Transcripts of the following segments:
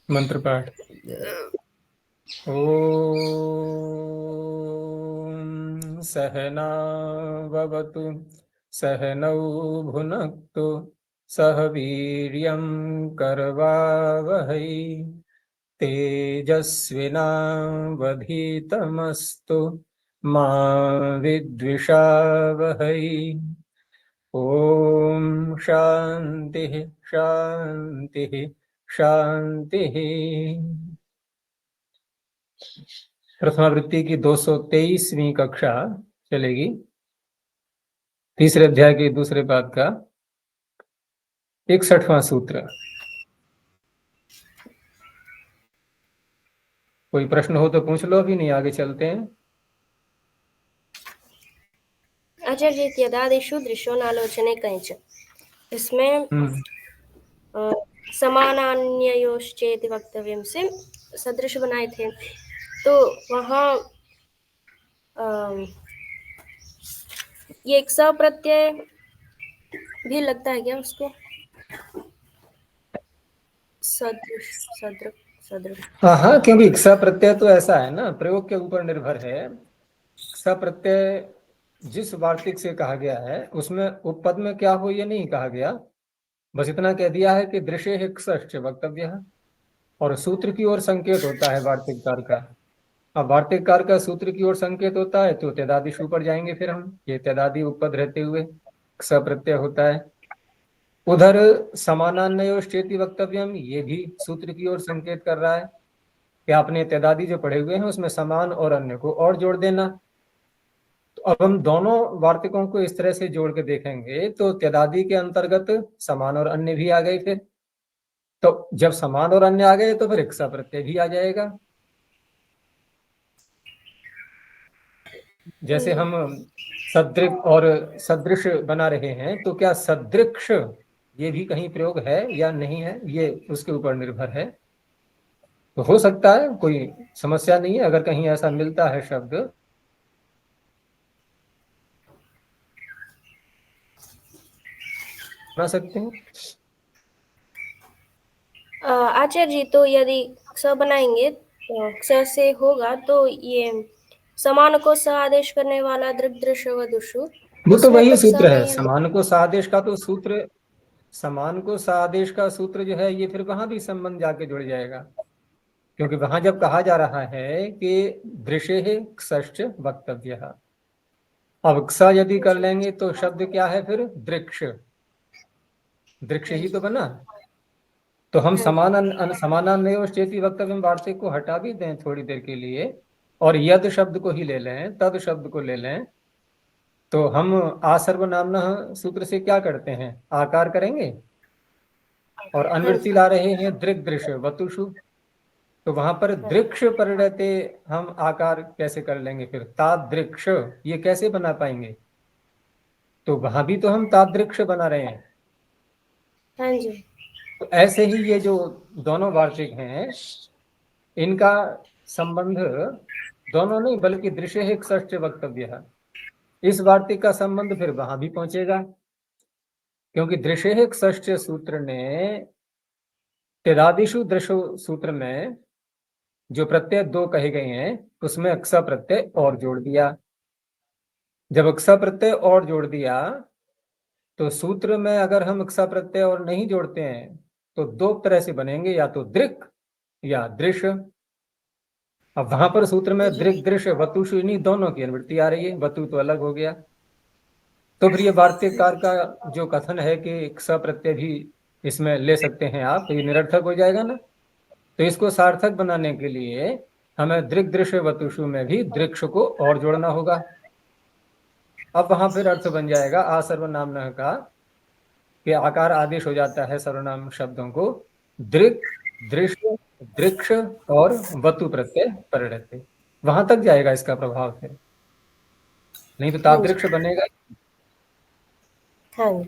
मंत्र पाठ। ओम सहना भवतु सहनौ भुनक्तु सह वीर्यं करवावहै तेजस्विनावधीतमस्तु मा विद्विषावहै। ओम शांति शांति शांति। प्रथमावृत्ति की 223वीं कक्षा चलेगी। तीसरे अध्याय के दूसरे पाद का 61वां सूत्र। कोई प्रश्न हो तो पूछ लो, अभी नहीं आगे चलते हैं। आचार्य त्यदादिषु दृश्योनालोचने कञ्च, इसमें समानान्ययोश्चेति वक्तव्यम से सदृश बनाए थे, तो वहाँ ये एक स प्रत्यय भी लगता है क्या उसको? सदृश सदृश सदृश। हाँ, क्योंकि स प्रत्यय तो ऐसा है ना, प्रयोग के ऊपर निर्भर है। स प्रत्यय जिस वार्तिक से कहा गया है उसमें उपपद में क्या हो ये नहीं कहा गया, बस इतना कह दिया है कि दृश्य है ष्ठ वक्तव्य है, और सूत्र की ओर संकेत होता है वार्तिककार का। अब वार्तिककार का सूत्र की ओर संकेत होता है तो तेदादिशु पर जाएंगे फिर हम, ये तेदादि उपपद रहते हुए स प्रत्यय होता है। उधर समानान्ययोश्चेति वक्तव्यम, ये भी सूत्र की ओर संकेत कर रहा है कि आपने तेदादी जो पढ़े हुए हैं उसमें समान और अन्य को और जोड़ देना। तो अब हम दोनों वार्तिकों को इस तरह से जोड़ के देखेंगे तो तेदादी के अंतर्गत समान और अन्य भी आ गए। फिर तो जब समान और अन्य आ गए तो फिर स प्रत्यय भी आ जाएगा। जैसे हम सदृश और सदृश बना रहे हैं, तो क्या सदृक्ष ये भी कहीं प्रयोग है या नहीं है, ये उसके ऊपर निर्भर है। तो हो सकता है, कोई समस्या नहीं है, अगर कहीं ऐसा मिलता है शब्द बना सकते हैं। आचार्य जी, तो यदि स बनाएंगे तो स से होगा तो ये समान को स आदेश करने वाला दृग दृश्य वदुषु, वो तो वही तो सूत्र है, नहीं समान को सादेश का तो सूत्र, समान को सादेश का सूत्र जो है ये फिर वहां भी संबंध जाके जुड़ जाएगा, क्योंकि वहां जब कहा जा रहा है कि दृश्य है ष्ठ वक्तव्य। अब क्ष यदि कर लेंगे तो शब्द क्या है फिर, दृक्ष, दृक्ष ही तो बना। तो हम समानान्वयोश्चेति वक्तव्य वार्तिक को हटा भी दें थोड़ी देर के लिए और यद शब्द को ही ले लें, तद शब्द को ले लें, तो हम आसर्वनामना सूत्र से क्या करते हैं, आकार करेंगे और अनुवृत्ति ला रहे हैं दृग दृश्य वतुषु। तो वहां पर दृक्ष परिणते हम आकार कैसे कर लेंगे फिर, तादृक्ष ये कैसे बना पाएंगे। तो वहां भी तो हम तादृक्ष बना रहे हैं। हाँ जी। तो ऐसे ही ये जो दोनों वार्तिक हैं इनका संबंध दोनों नहीं बल्कि दृश्य है ष्ठ वक्तव्य है, इस वार्तिक का संबंध फिर वहां भी पहुंचेगा, क्योंकि दृश्य है ष्ठ सूत्र ने तेदादिशु दृश्य सूत्र में जो प्रत्यय दो कहे गए हैं उसमें अक्ष प्रत्यय और जोड़ दिया। जब अक्ष प्रत्यय और जोड़ दिया तो सूत्र में अगर हम अक्ष प्रत्यय और नहीं जोड़ते हैं तो दो तरह से बनेंगे, या तो दृक् या दृश्य। अब वहां पर सूत्र में दृक् दृश्य वतुषु इन्हीं दोनों की अनुवृत्ति आ रही है, वतु तो अलग हो गया। तो फिर ये वार्तिककार का जो कथन है कि स प्रत्यय भी इसमें ले सकते हैं आप, तो ये निरर्थक हो जाएगा ना। तो इसको सार्थक बनाने के लिए हमें दृक् दृश्य वतुषु में भी दृक्ष को और जोड़ना होगा। अब वहां फिर अर्थ बन जाएगा आ सर्वनाम का, कि आकार आदेश हो जाता है सर्वनाम शब्दों को दृक् दृश्य दृक्ष और वतु प्रत्यय परिणते, वहां तक जाएगा इसका प्रभाव फिर, नहीं तो तादृक्ष बनेगा। हाँ।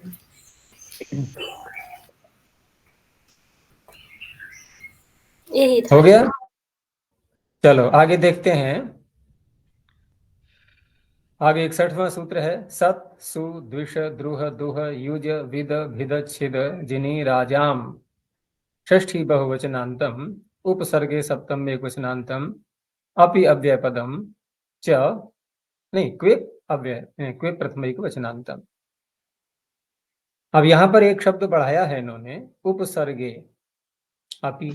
यही था। हो गया, चलो आगे देखते हैं। आगे 61वां सूत्र है, सत सु द्विष द्रुह दुह युज विद भिद छिद जिनी राजाम षष्ठी बहुवचनांतम उपसर्गे सप्तम एकवचनांतम अपि अव्यय पदम च नहीं क्विप अव्यय क्विप प्रथम एकवचनांतम। अब यहां पर एक शब्द बढ़ाया है इन्होंने, उपसर्गे अपि।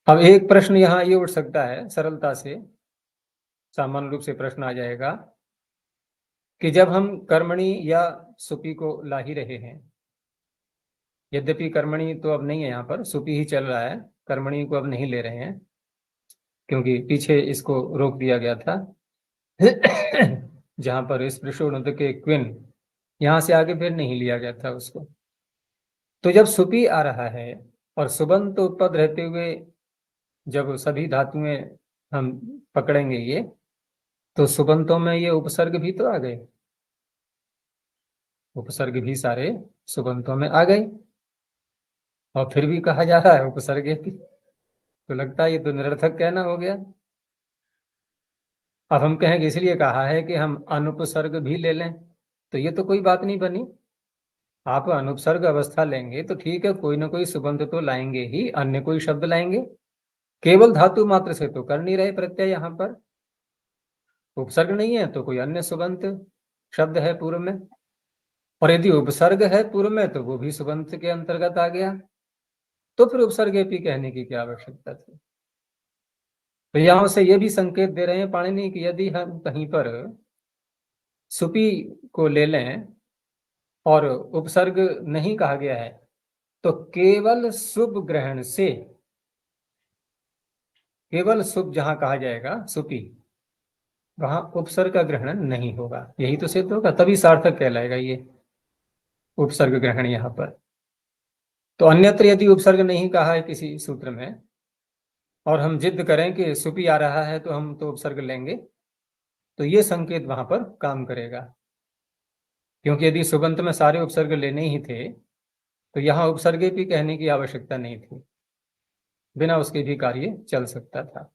अब एक प्रश्न यहां ये उठ सकता है सरलता से, सामान्य रूप से प्रश्न आ जाएगा कि जब हम कर्मणि या सुपी को ला ही रहे हैं, यद्यपि कर्मणि तो अब नहीं है, यहाँ पर सुपी ही चल रहा है, कर्मणि को अब नहीं ले रहे हैं क्योंकि पीछे इसको रोक दिया गया था जहां पर स्पृशोन्नत के क्विन, यहां से आगे फिर नहीं लिया गया था उसको। तो जब सुपी आ रहा है और सुबंत पद रहते हुए जब सभी धातुएं हम पकड़ेंगे ये, तो सुबंतों में ये उपसर्ग भी तो आ गए, उपसर्ग भी सारे सुबंतों में आ गए, और फिर भी कहा जा रहा है उपसर्गे भी, तो लगता है ये तो निरर्थक कहना हो गया। अब हम कहेंगे इसलिए कहा है कि हम अनुपसर्ग भी ले लें, तो ये तो कोई बात नहीं बनी। आप अनुपसर्ग अवस्था लेंगे तो ठीक है, कोई ना कोई सुबंत तो लाएंगे ही, अन्य कोई शब्द लाएंगे, केवल धातु मात्र से तो कर नहीं रहे प्रत्यय, यहाँ पर उपसर्ग नहीं है तो कोई अन्य सुबंत शब्द है पूर्व में, और यदि उपसर्ग है पूर्व में तो वो भी सुबंत के अंतर्गत आ गया, तो फिर उपसर्ग भी कहने की क्या आवश्यकता थी। तो यहां से ये भी संकेत दे रहे हैं पाणिनि कि यदि हम कहीं पर सुपी को ले लें और उपसर्ग नहीं कहा गया है, तो केवल शुभ ग्रहण से, केवल शुभ जहां कहा जाएगा सुपी, वहां उपसर्ग का ग्रहण नहीं होगा, यही तो सिद्ध होगा, तभी सार्थक कहलाएगा ये उपसर्ग ग्रहण यहां पर। तो अन्यत्र यदि उपसर्ग नहीं कहा है किसी सूत्र में और हम जिद करें कि सुपी आ रहा है तो हम तो उपसर्ग लेंगे, तो ये संकेत वहां पर काम करेगा, क्योंकि यदि सुबंत में सारे उपसर्ग लेने ही थे तो यहां उपसर्गे भी कहने की आवश्यकता नहीं थी, बिना उसके भी कार्य चल सकता था।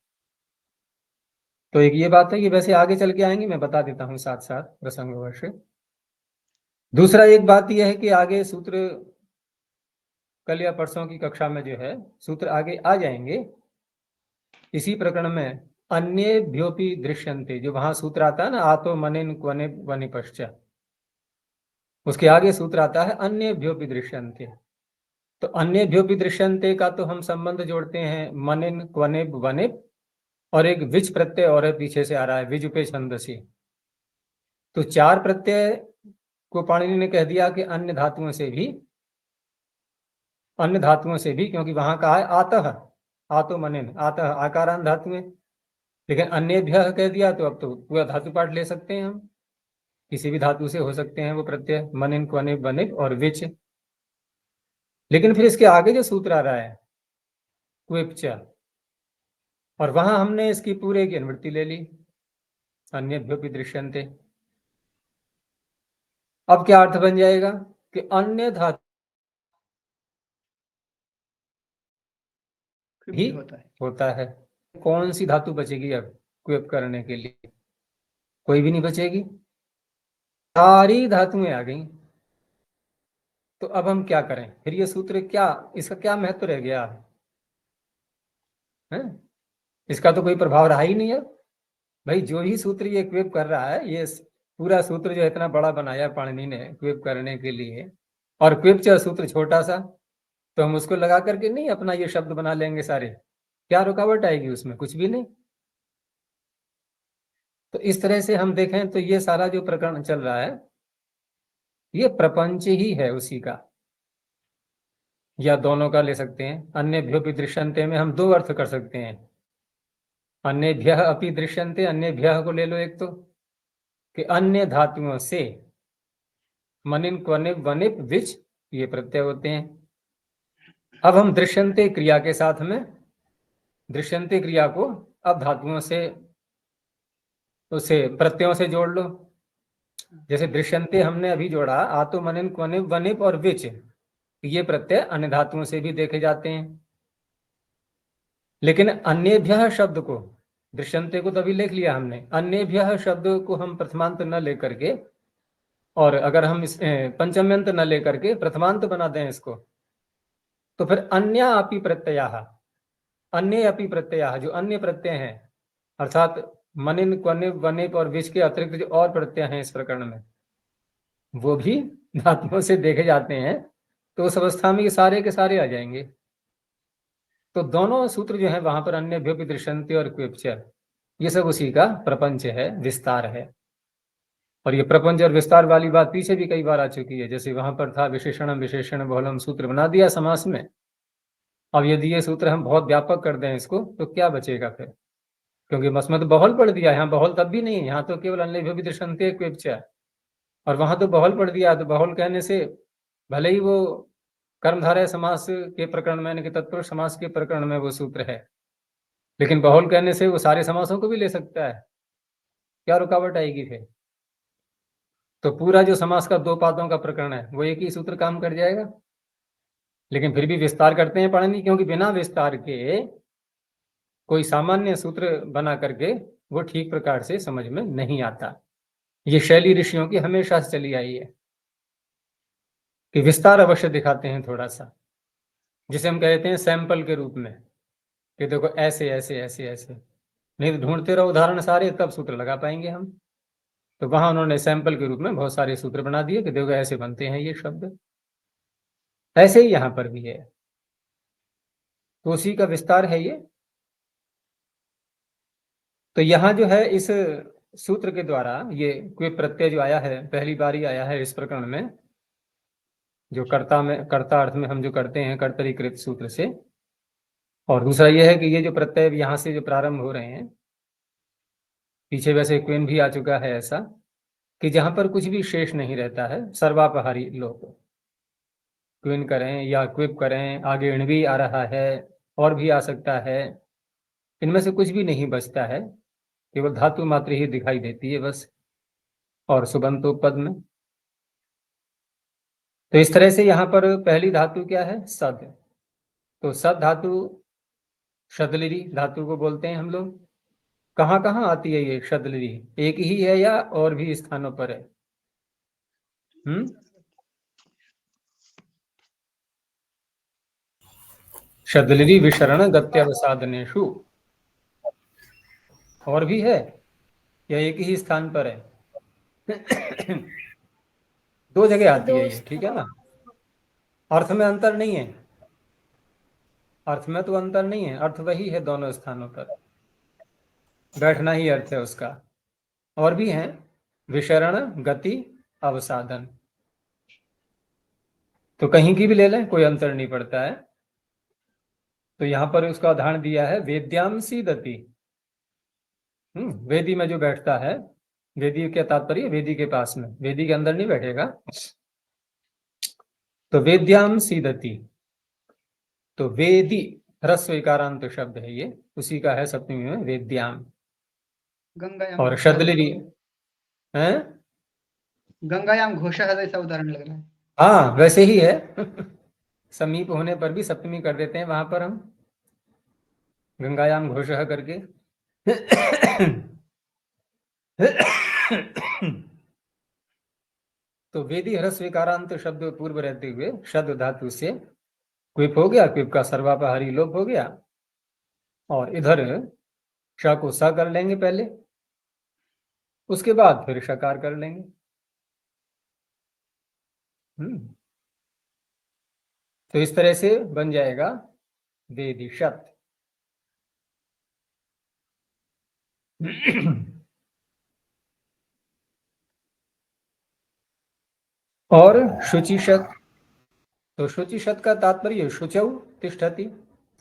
तो एक ये बात है, कि वैसे आगे चल के आएंगे, मैं बता देता हूं साथ साथ प्रसंगवश। दूसरा एक बात यह है कि आगे सूत्र कल या परसों की कक्षा में जो है सूत्र आगे आ जाएंगे इसी प्रकरण में, अन्येभ्योपि दृश्यन्ते, जो वहां सूत्र आता है ना, आतो मनिन क्वने वनि पश्चात, उसके आगे सूत्र आता है अन्येभ्योपि दृश्यन्ते। तो अन्येभ्योपि दृश्यन्ते का तो हम संबंध जोड़ते हैं मनिन क्वनिब वनिब, और एक विच प्रत्यय और है पीछे से आ रहा है विजुपे छंदसी। तो चार प्रत्यय को पाणिनि ने कह दिया कि अन्य धातुओं से भी, अन्य धातुओं से भी, क्योंकि वहां कहा है आतः, आतो मनिन, आतः आकारांत धातुएं, लेकिन अन्येभ्यः कह दिया तो अब तो पूरा धातु पाठ ले सकते हैं हम, किसी भी धातु से हो सकते हैं वो प्रत्यय, मनिन क्वनिब वनिब और विच। लेकिन फिर इसके आगे जो सूत्र आ रहा है क्विपच, और वहां हमने इसकी पूरे की अनुवृत्ति ले ली, अन्येभ्योपि दृश्यन्ते। अब क्या अर्थ बन जाएगा कि अन्य धातु भी होता है। कौन सी धातु बचेगी अब क्विप करने के लिए? कोई भी नहीं बचेगी, सारी धातुएं आ गई। तो अब हम क्या करें फिर? ये सूत्र क्या, इसका क्या महत्व रह गया है? इसका तो कोई प्रभाव रहा ही नहीं है भाई। जो ही सूत्र ये क्विप कर रहा है, ये पूरा सूत्र जो इतना बड़ा बनाया पाणिनि ने क्विप करने के लिए, और क्विप जो सूत्र छोटा सा, तो हम उसको लगा करके नहीं अपना ये शब्द बना लेंगे सारे? क्या रुकावट आएगी उसमें? कुछ भी नहीं। तो इस तरह से हम देखें तो ये सारा जो प्रकरण चल रहा है ये प्रपंच ही है उसी का, या दोनों का ले सकते हैं। अन्येभ्योपि दृश्यन्ते में हम दो अर्थ कर सकते हैं, अन्येभ्यः अपि दृश्यन्ते, अन्येभ्यः को ले लो एक तो, कि अन्य धातुओं से, मनिन क्वनिब वनिब विच ये प्रत्यय होते हैं। अब हम दृश्यन्ते क्रिया के साथ में, दृश्यन्ते क्रिया को अब धातुओं से, उसे प्रत्ययों से जोड़ लो। जैसे दृश्यन्ते हमने अभी जोड़ा, आतो मनिन क्वनिब वनिब और विच, ये प्रत्यय अन्य धातुओं से भी देखे जाते हैं। लेकिन अन्येभ्यः शब्द को दृश्यंते को तभी लिख लिया हमने। अन्येभ्यः शब्द को हम प्रथमांत न लेकर के, और अगर हम इस पंचम्यंत न लेकर के प्रथमांत बना दें इसको, तो फिर अन्य अपि प्रत्ययाः, अन्य अपि प्रत्ययाः, जो अन्य प्रत्यय हैं, अर्थात मनिन क्वनिव वनिप और विच के अतिरिक्त जो और प्रत्यय हैं इस प्रकरण में, वो भी धातुओं से देखे जाते हैं, तो उस अवस्था में ये सारे के सारे आ जाएंगे। तो दोनों सूत्र जो है वहां पर अन्यभ्यो भी दृश्यन्ते और क्विप्च, ये सब उसी का प्रपंच है, विस्तार है। और ये प्रपंच और विस्तार वाली बात पीछे भी कई बार आ चुकी है। जैसे वहां पर था विशेषणम विशेषण बहुलम, सूत्र बना दिया समास में। अब यदि ये सूत्र हम बहुत व्यापक कर दें इसको, तो क्या बचेगा फिर? क्योंकि मसमत बहुल पढ़ दिया, यहाँ बहुल तब भी नहीं है, यहाँ तो केवल अन्यभ्यो भी दृश्यन्ते क्विप्च, और वहां तो बहुल पढ़ दिया। तो बहुल कहने से भले ही वो कर्मधारय समास के प्रकरण में, यानी कि तत्पुरुष समास के प्रकरण में वो सूत्र है, लेकिन बहुल कहने से वो सारे समासों को भी ले सकता है, क्या रुकावट आएगी फिर? तो पूरा जो समास का दो पादों का प्रकरण है वो एक ही सूत्र काम कर जाएगा। लेकिन फिर भी विस्तार करते हैं पढ़नी, क्योंकि बिना विस्तार के कोई सामान्य सूत्र बना करके वो ठीक प्रकार से समझ में नहीं आता। ये शैली ऋषियों की हमेशा से चली आई है कि विस्तार अवश्य दिखाते हैं थोड़ा सा, जिसे हम कहते हैं सैंपल के रूप में, कि देखो ऐसे ऐसे ऐसे ऐसे, नहीं तो ढूंढते रहो उदाहरण सारे, तब सूत्र लगा पाएंगे हम। तो वहां उन्होंने सैंपल के रूप में बहुत सारे सूत्र बना दिए कि देखो ऐसे बनते हैं ये शब्द। ऐसे ही यहां पर भी है, तो उसी का विस्तार है ये। तो यहाँ जो है इस सूत्र के द्वारा ये कोई प्रत्यय जो आया है, पहली बार ही आया है इस प्रकरण में, जो कर्ता में, कर्ता अर्थ में हम जो करते हैं कर्तरीकृत सूत्र से। और दूसरा यह है कि ये जो प्रत्यय यहाँ से जो प्रारंभ हो रहे हैं, पीछे वैसे क्वेन भी आ चुका है ऐसा, कि जहां पर कुछ भी शेष नहीं रहता है, सर्वापहारी लोग, क्विन करें या क्विप करें, आगे इण भी आ रहा है और भी आ सकता है, इनमें से कुछ भी नहीं बचता है, केवल धातु मात्र ही दिखाई देती है बस, और सुबंतो पद में। तो इस तरह से यहाँ पर पहली धातु क्या है? सद। तो सद धातु शदलिरी धातु को बोलते हैं हम लोग। कहाँ कहाँ आती है ये शदलिरी? एक ही है या और भी स्थानों पर है? शदलिरी विशरण गत्यवसादनेषु, और भी है या एक ही स्थान पर है? दो जगह आती है ये, ठीक है ना। अर्थ में अंतर नहीं है, अर्थ में तो अंतर नहीं है, अर्थ वही है दोनों स्थानों पर, बैठना ही अर्थ है उसका। और भी है विशरण गति अवसादन, तो कहीं की भी ले लें कोई अंतर नहीं पड़ता है। तो यहां पर उसका उदाहरण दिया है वेद्याम सीदति। वेदी में जो बैठता है, वेदी क्या तात्पर्य? वेदी के पास में, वेदी के अंदर नहीं बैठेगा। तो वेद्याम सीदति, तो वेदी ह्रस्व इकारांत शब्द है ये, उसी का है सप्तमी में वेद्याम। गंगायाम और शदलिरी है, गंगायाम घोषः जैसा उदाहरण लग रहा है। हाँ वैसे ही है। समीप होने पर भी सप्तमी कर देते हैं वहां पर हम, गंगायाम घोषः करके। तो वेदी ह्रस्व इकारांत शब्द पूर्व रहते हुए शब्द धातु से क्विप हो गया, क्विप का सर्वापहारी लोप हो गया, और इधर श को स कर लेंगे पहले, उसके बाद फिर शकार कर लेंगे। तो इस तरह से बन जाएगा वेदिशत। और शुचिशत, तो शुचिशत का तात्पर्य शुचौ तिष्ठति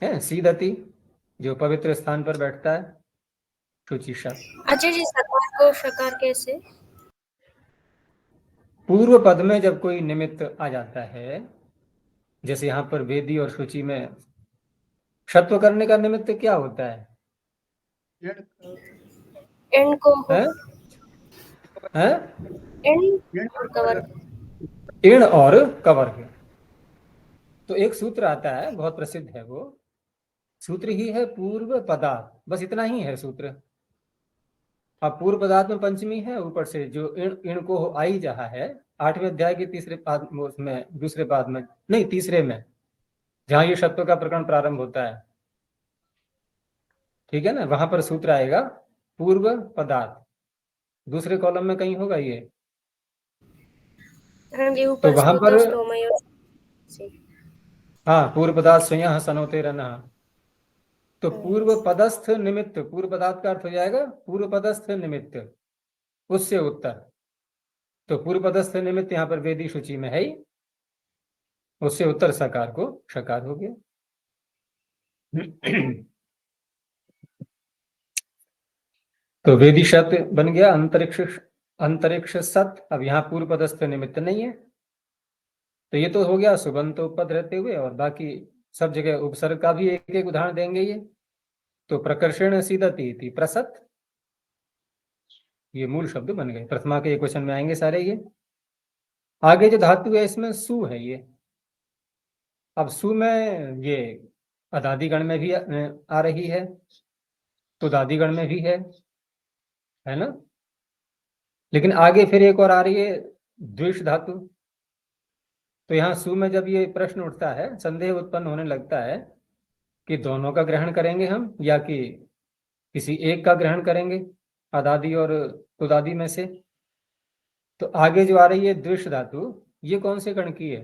है, सीदति, जो पवित्र स्थान पर बैठता है, शुचिशत। अच्छा जी, सकार को शकार कैसे? पूर्व पद में जब कोई निमित्त आ जाता है, जैसे यहाँ पर वेदी और शुचि में शत्व करने का निमित्त क्या होता है? एंड को है? एंड और कवर, इण और कवर्ग। तो एक सूत्र आता है बहुत प्रसिद्ध है वो, सूत्र ही है पूर्व पदार्थ, बस इतना ही है सूत्र। अब पूर्व पदार्थ में पंचमी है, ऊपर से जो इण को आई जहा है 8वें अध्याय के तीसरे पाद में, दूसरे पाद में नहीं तीसरे में, जहां ये शब्दों का प्रकरण प्रारंभ होता है, ठीक है ना, वहां पर सूत्र आएगा पूर्व पदार्थ, दूसरे कॉलम में कहीं होगा ये। हाँ जी, तो ऊपर वहां पर स्रोतोस्टोमय से। हाँ, पूर्व पदार्थ स्वयं सनोते रहना। तो पूर्व पदस्थ निमित्त, पूर्व पदार्थ का अर्थ हो जाएगा पूर्व पदस्थ निमित्त, उससे उत्तर। तो पूर्व पदस्थ निमित्त यहाँ पर वेदी सूची में है ही, उससे उत्तर सकार को शकार हो गया। तो वेदी शब्द बन गया अंतरिक्ष, अंतरिक्ष सत। अब यहाँ पूर्व पदस्थ निमित्त नहीं है, तो ये तो हो गया सुबंत उपपद रहते हुए, और बाकी सब जगह उपसर्ग का भी एक एक उदाहरण देंगे ये। तो प्रकर्षण सीदति इति प्रसत, ये मूल शब्द बन गए, प्रथमा के क्वेश्चन में आएंगे सारे ये। आगे जो धातु है इसमें सु है ये। अब सु में ये अदादिगण में भी आ रही है, तो दादिगण में भी है ना। लेकिन आगे फिर एक और आ रही है द्विष धातु। तो यहाँ सु में जब ये प्रश्न उठता है, संदेह उत्पन्न होने लगता है कि दोनों का ग्रहण करेंगे हम या कि किसी एक का ग्रहण करेंगे, अदादि और तुदादि में से। तो आगे जो आ रही है द्विष धातु, ये कौन से गण की है?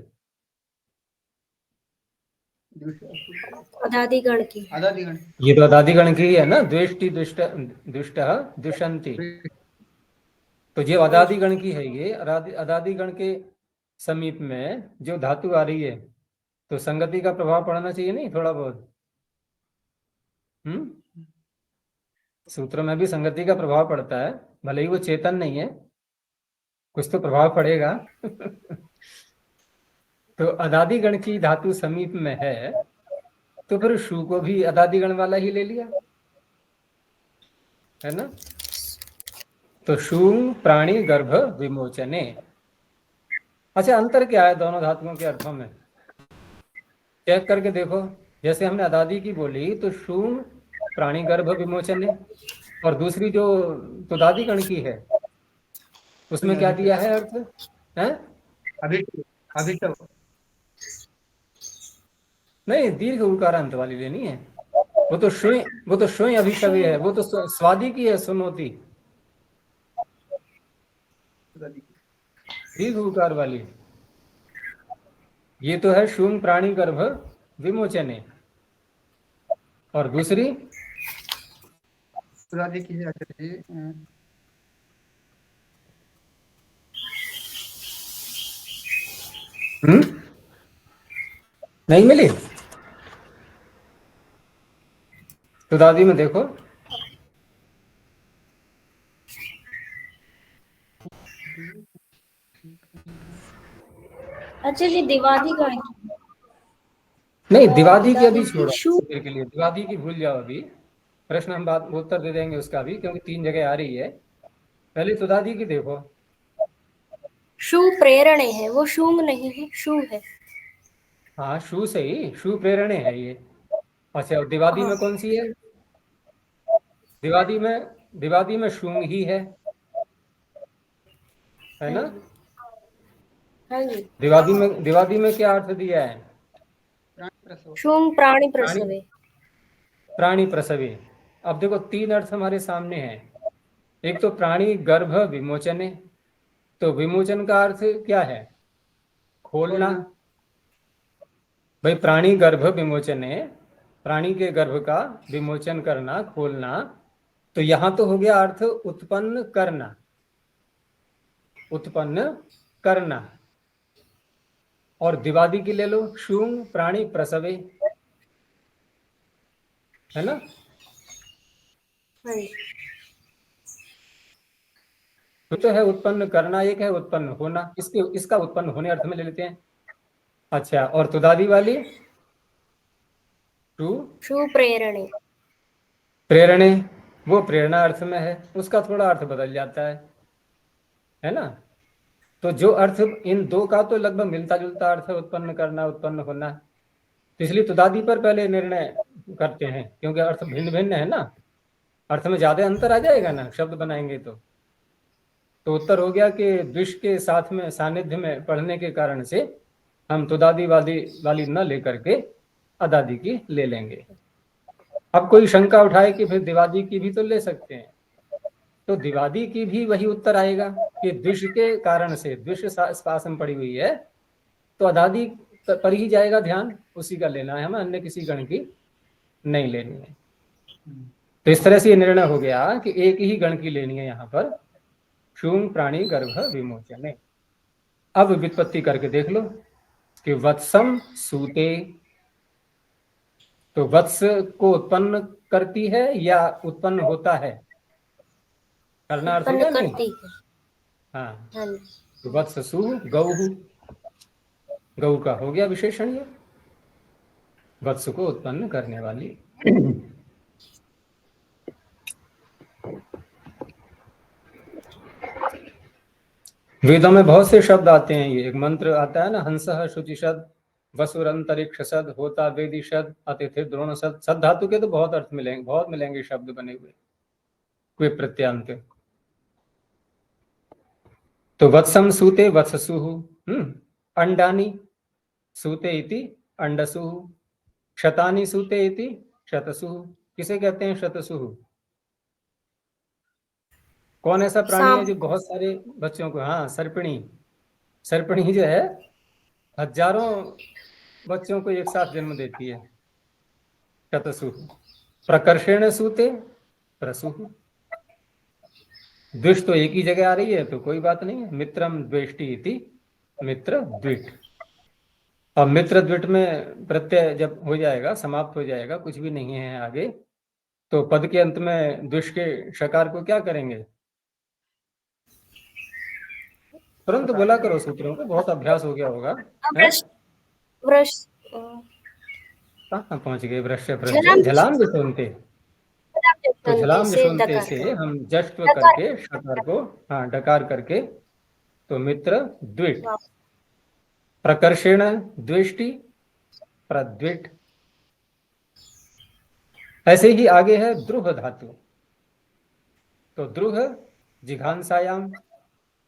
अदादिगण की। अदादिगण। ये तो अदादिगण की है ना, द्वेष्टि दुष्ट दुष्ट दुष्यंति। तो ये अदादिगण की है। ये अदादिगण के समीप में जो धातु आ रही है, तो संगति का प्रभाव पड़ना चाहिए नहीं थोड़ा बहुत? सूत्र में भी संगति का प्रभाव पड़ता है, भले ही वो चेतन नहीं है, कुछ तो प्रभाव पड़ेगा। तो अदादिगण की धातु समीप में है, तो फिर शु को भी अदादिगण वाला ही ले लिया, है ना। तो शूंग प्राणी गर्भ विमोचने। अच्छा, अंतर क्या है दोनों धातुओं के अर्थों में? चेक करके देखो। जैसे हमने अदादि की बोली तो शूंग प्राणी गर्भ विमोचने, और दूसरी जो तुदादिगण की है उसमें क्या दिया है अर्थ है? अभिष्ट नहीं, दीर्घ उकारांत वाली लेनी है। वो तो श्वें अभिषव्य है, वो तो स्वादि की है, सुनोती दीर्घ उकार वाली। ये तो है शूंग प्राणी गर्भ विमोचने, और दूसरी की है नहीं मिली। तो दादी में देखो, अच्छा जी, दिवादिगण की। नहीं दिवादी की अभी छोड़ो शु देर के लिए, दिवादी की भूल जाओ अभी। प्रश्न हम बात उत्तर दे देंगे उसका भी, क्योंकि 3 जगह आ रही है। पहले तुदादी की देखो। शु प्रेरणे है, वो शुंग नहीं है, शु है। हाँ, शु से ही, शु प्रेरणे है ये। अच्छा, दिवादी में कौन सी है? दिवादी में शुंग ही है ना। हाँ जी। दिवादी में क्या अर्थ दिया है? शुंग प्राणी प्रसवे। प्राणी प्रसवे। अब देखो 3 अर्थ हमारे सामने हैं। एक तो प्राणी गर्भ विमोचने, तो विमोचन का अर्थ क्या है? खोलना। भाई प्राणी गर्भ विमोचने, प्राणी के गर्भ का विमोचन करना, खोलना। तो यहां तो हो गया अर्थ उत्पन्न करना, उत्पन्न करना। और दिवादी की ले लो, शूंग प्राणी प्रसवे, है ना। तो है उत्पन्न करना, एक है उत्पन्न होना। इसका उत्पन्न होने अर्थ में ले लेते हैं। अच्छा, और तुदादी वाली शु प्रेरणे। प्रेरणे, वो प्रेरणा अर्थ में है, उसका थोड़ा अर्थ बदल जाता है ना। तो जो अर्थ इन 2 का तो लगभग मिलता जुलता अर्थ है, उत्पन्न करना उत्पन्न होना। तो इसलिए तुदादी पर पहले निर्णय करते हैं, क्योंकि अर्थ भिन्न भिन्न है ना, अर्थ में ज्यादा अंतर आ जाएगा ना शब्द बनाएंगे तो उत्तर हो गया कि द्विष के साथ में सानिध्य में पढ़ने के कारण से हम तुदादी वाली न लेकर के अदादी की ले लेंगे। अब कोई शंका उठाए कि फिर दिवादी की भी तो ले सकते हैं, तो दिवादी की भी वही उत्तर आएगा कि द्विष के कारण से, द्विष पास में पड़ी हुई है तो अदादी पर ही जाएगा ध्यान, उसी का लेना है हमें, अन्य किसी गण की नहीं लेनी है। तो इस तरह से ये निर्णय हो गया कि एक ही गण की लेनी है यहाँ पर, शूंग प्राणी गर्भ विमोचने। अब व्युत्पत्ति करके देख लो कि वत्सम सूते, तो वत्स को उत्पन्न करती है या उत्पन्न होता है, करना अर्थ हो गया नहीं? करती है। हाँ, हाँ तो वत्स सु गौ, गौ का हो गया विशेषण, ये वत्स को उत्पन्न करने वाली। वेदों में बहुत से शब्द आते हैं, ये एक मंत्र आता है ना, हंसः शुचिशद, वसुरंतरिक्ष सद, होता वेदी शद, अतिथि द्रोण सद। सद धातु के तो बहुत अर्थ मिलेंगे, बहुत मिलेंगे शब्द बने हुए, कोई प्रत्यांत। तो वत्सम सूते वत्ससुः, अंडानी सूते इति अंडसुः, शतानी सूते इति शतसुः। किसे कहते हैं शतसुः? कौन ऐसा प्राणी है जो बहुत सारे बच्चों को, हाँ सर्पिणी, सर्पिणी जो है हजारों बच्चों को एक साथ जन्म देती है, शतसुः। प्रकर्षेण सूते प्रसुः, द्विष तो एक ही जगह आ रही है तो कोई बात नहीं है, मित्रम द्वेष्टि इति मित्र द्विट। अब मित्र द्विट में प्रत्यय जब हो जाएगा, समाप्त हो जाएगा, कुछ भी नहीं है आगे, तो पद के अंत में द्विष के शकार को क्या करेंगे? तुरंत बोला करो सूत्रों को, बहुत अभ्यास हो गया होगा। कहाँ पहुंच गए? वृक्ष झलाम विषुंते, तो झलाम विषुंते से हम जष्ट करके शकार को, हाँ डकार करके, तो मित्र द्विट, प्रकर्षेण द्वेष्टि प्रद्विट। ऐसे ही आगे है द्रुह धातु, तो द्रुह जिघांसायाम,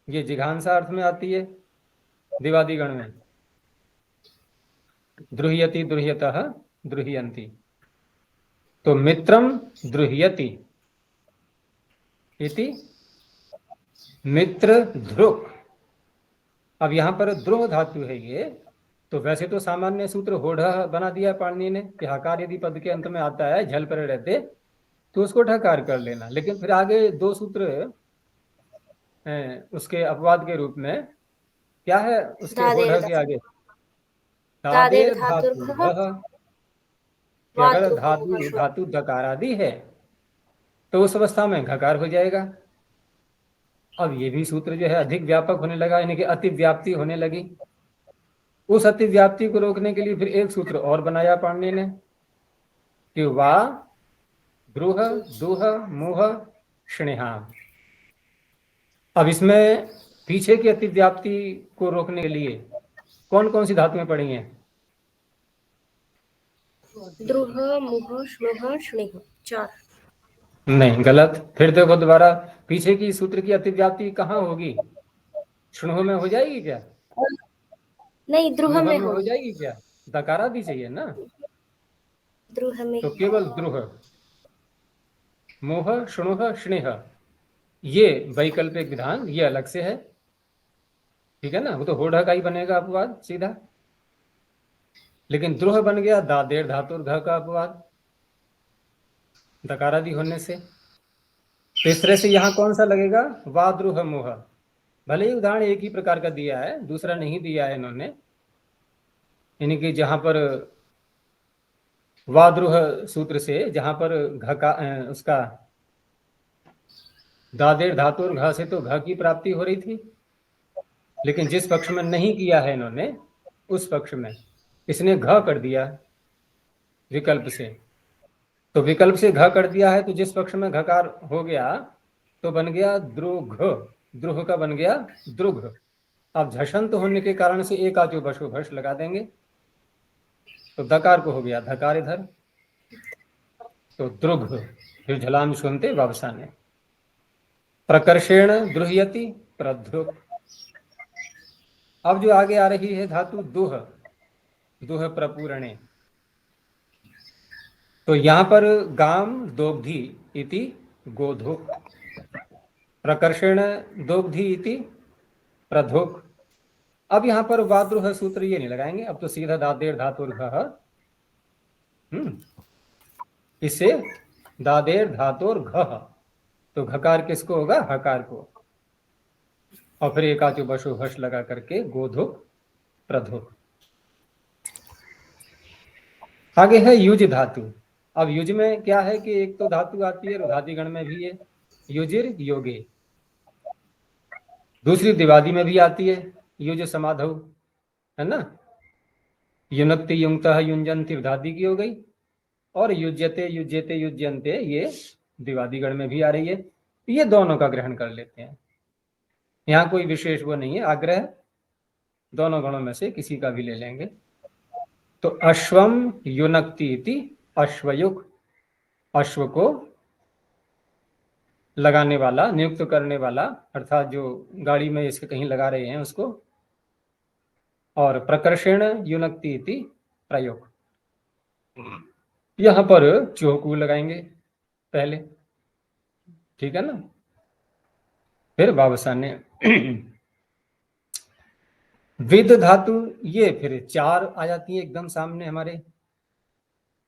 ये जिघांसा अर्थ में आती है दिवादी गण में, द्रुह्यति द्रुह्यतः द्रुह्यन्ति, तो मित्रम द्रुह्यति इति मित्र ध्रुक। अब यहाँ पर द्रोह धातु है ये, तो वैसे तो सामान्य सूत्र होढ़ बना दिया पाणिनि ने कि हकार यदि पद के अंत में आता है झल पर रहते तो उसको ढकार कर लेना, लेकिन फिर आगे दो सूत्र उसके अपवाद के रूप में क्या है, उसके होढ़ के आगे दादेर धातु, अगर धातु दकार आदि है तो उस अवस्था में घकार हो जाएगा। अब ये भी सूत्र जो है अधिक व्यापक होने लगा, यानी कि अति व्याप्ति होने लगी। उस अति व्याप्ति को रोकने के लिए फिर एक सूत्र और बनाया पाणिनि ने कि वा द्रुह दुह मुह स्नेहा। अब इसमें पीछे की अति व्याप्ति को रोकने के लिए कौन कौन सी धातुएं पड़ी हैं? द्रुह मुह स्नुह स्नेह, 4। नहीं, गलत। फिर देखो दोबारा, पीछे की सूत्र की अतिव्याप्ति कहाँ होगी? स्नुह में हो जाएगी क्या? नहीं, द्रुह में हो जाएगी क्या? दकारा भी चाहिए ना, द्रुह में, तो केवल द्रुह, मोह स्नुह स्नेह, ये वैकल्पिक विधान, ये अलग से है, ठीक है ना, वो तो होढ़ का ही बनेगा अपवाद सीधा। लेकिन द्रुह बन गया दादेर धातु घ का अपवाद दकारादि होने से। तो इस तरह से यहाँ कौन सा लगेगा? वा द्रुह मोह। भले ही उदाहरण एक ही प्रकार का दिया है, दूसरा नहीं दिया है इन्होंने, यानी कि जहां पर वाद्रुह सूत्र से जहां पर घ का उसका दादेर धातु और घ से तो घ की प्राप्ति हो रही थी, लेकिन जिस पक्ष में नहीं किया है इन्होंने उस पक्ष में इसने घ कर दिया विकल्प से, तो विकल्प से घ कर दिया है, तो जिस पक्ष में घकार हो गया तो बन गया द्रुघ, द्रुह का बन गया द्रुघ। अब झषंत होने के कारण से एक आचो भशो भश लगा देंगे, तो दकार को हो गया धकार इधर, तो द्रुघ, फिर झलाम सुनते वावसाने। प्रकर्षेण द्रुह्यति प्रध्रुक। अब जो आगे आ रही है धातु दुह, दुह प्रपूरणे, तो यहां पर गाम दोग्धी इति गोधुक, प्रकर्षण दोग्धी इति प्रधुक। अब यहां पर वाद्रुह सूत्र ये नहीं लगाएंगे, अब तो सीधा दादेर धातुर्घ, इससे दादेर धातुर्घ, तो घकार किसको होगा, हकार को, और फिर एकाचो बशो हर्ष लगा करके गोधुक प्रधुक। आगे है युज धातु। अब युज में क्या है कि एक तो धातु आती है रुधादि गण में भी है, युजिर योगे, दूसरी दिवादी में भी आती है युज समाधौ, है ना, युनक्ति युंक्तः युंजन्ति रुधादि की हो गई, और युज्यते युज्यते युज्यन्ते ये दिवादी गण में भी आ रही है। ये दोनों का ग्रहण कर लेते हैं, यहाँ कोई विशेष वो नहीं है, आग्रह दोनों गणों में से किसी का भी ले लेंगे। तो अश्वम युनक्ति इति अश्वयुक, अश्व को लगाने वाला, नियुक्त करने वाला, अर्थात जो गाड़ी में इसके कहीं लगा रहे हैं उसको। और प्रकर्षण युनक्ति इति प्रयोग, यहां पर चौकू लगाएंगे पहले, ठीक है ना, फिर वावसाने। विद धातु ये फिर चार आ जाती है एकदम सामने हमारे।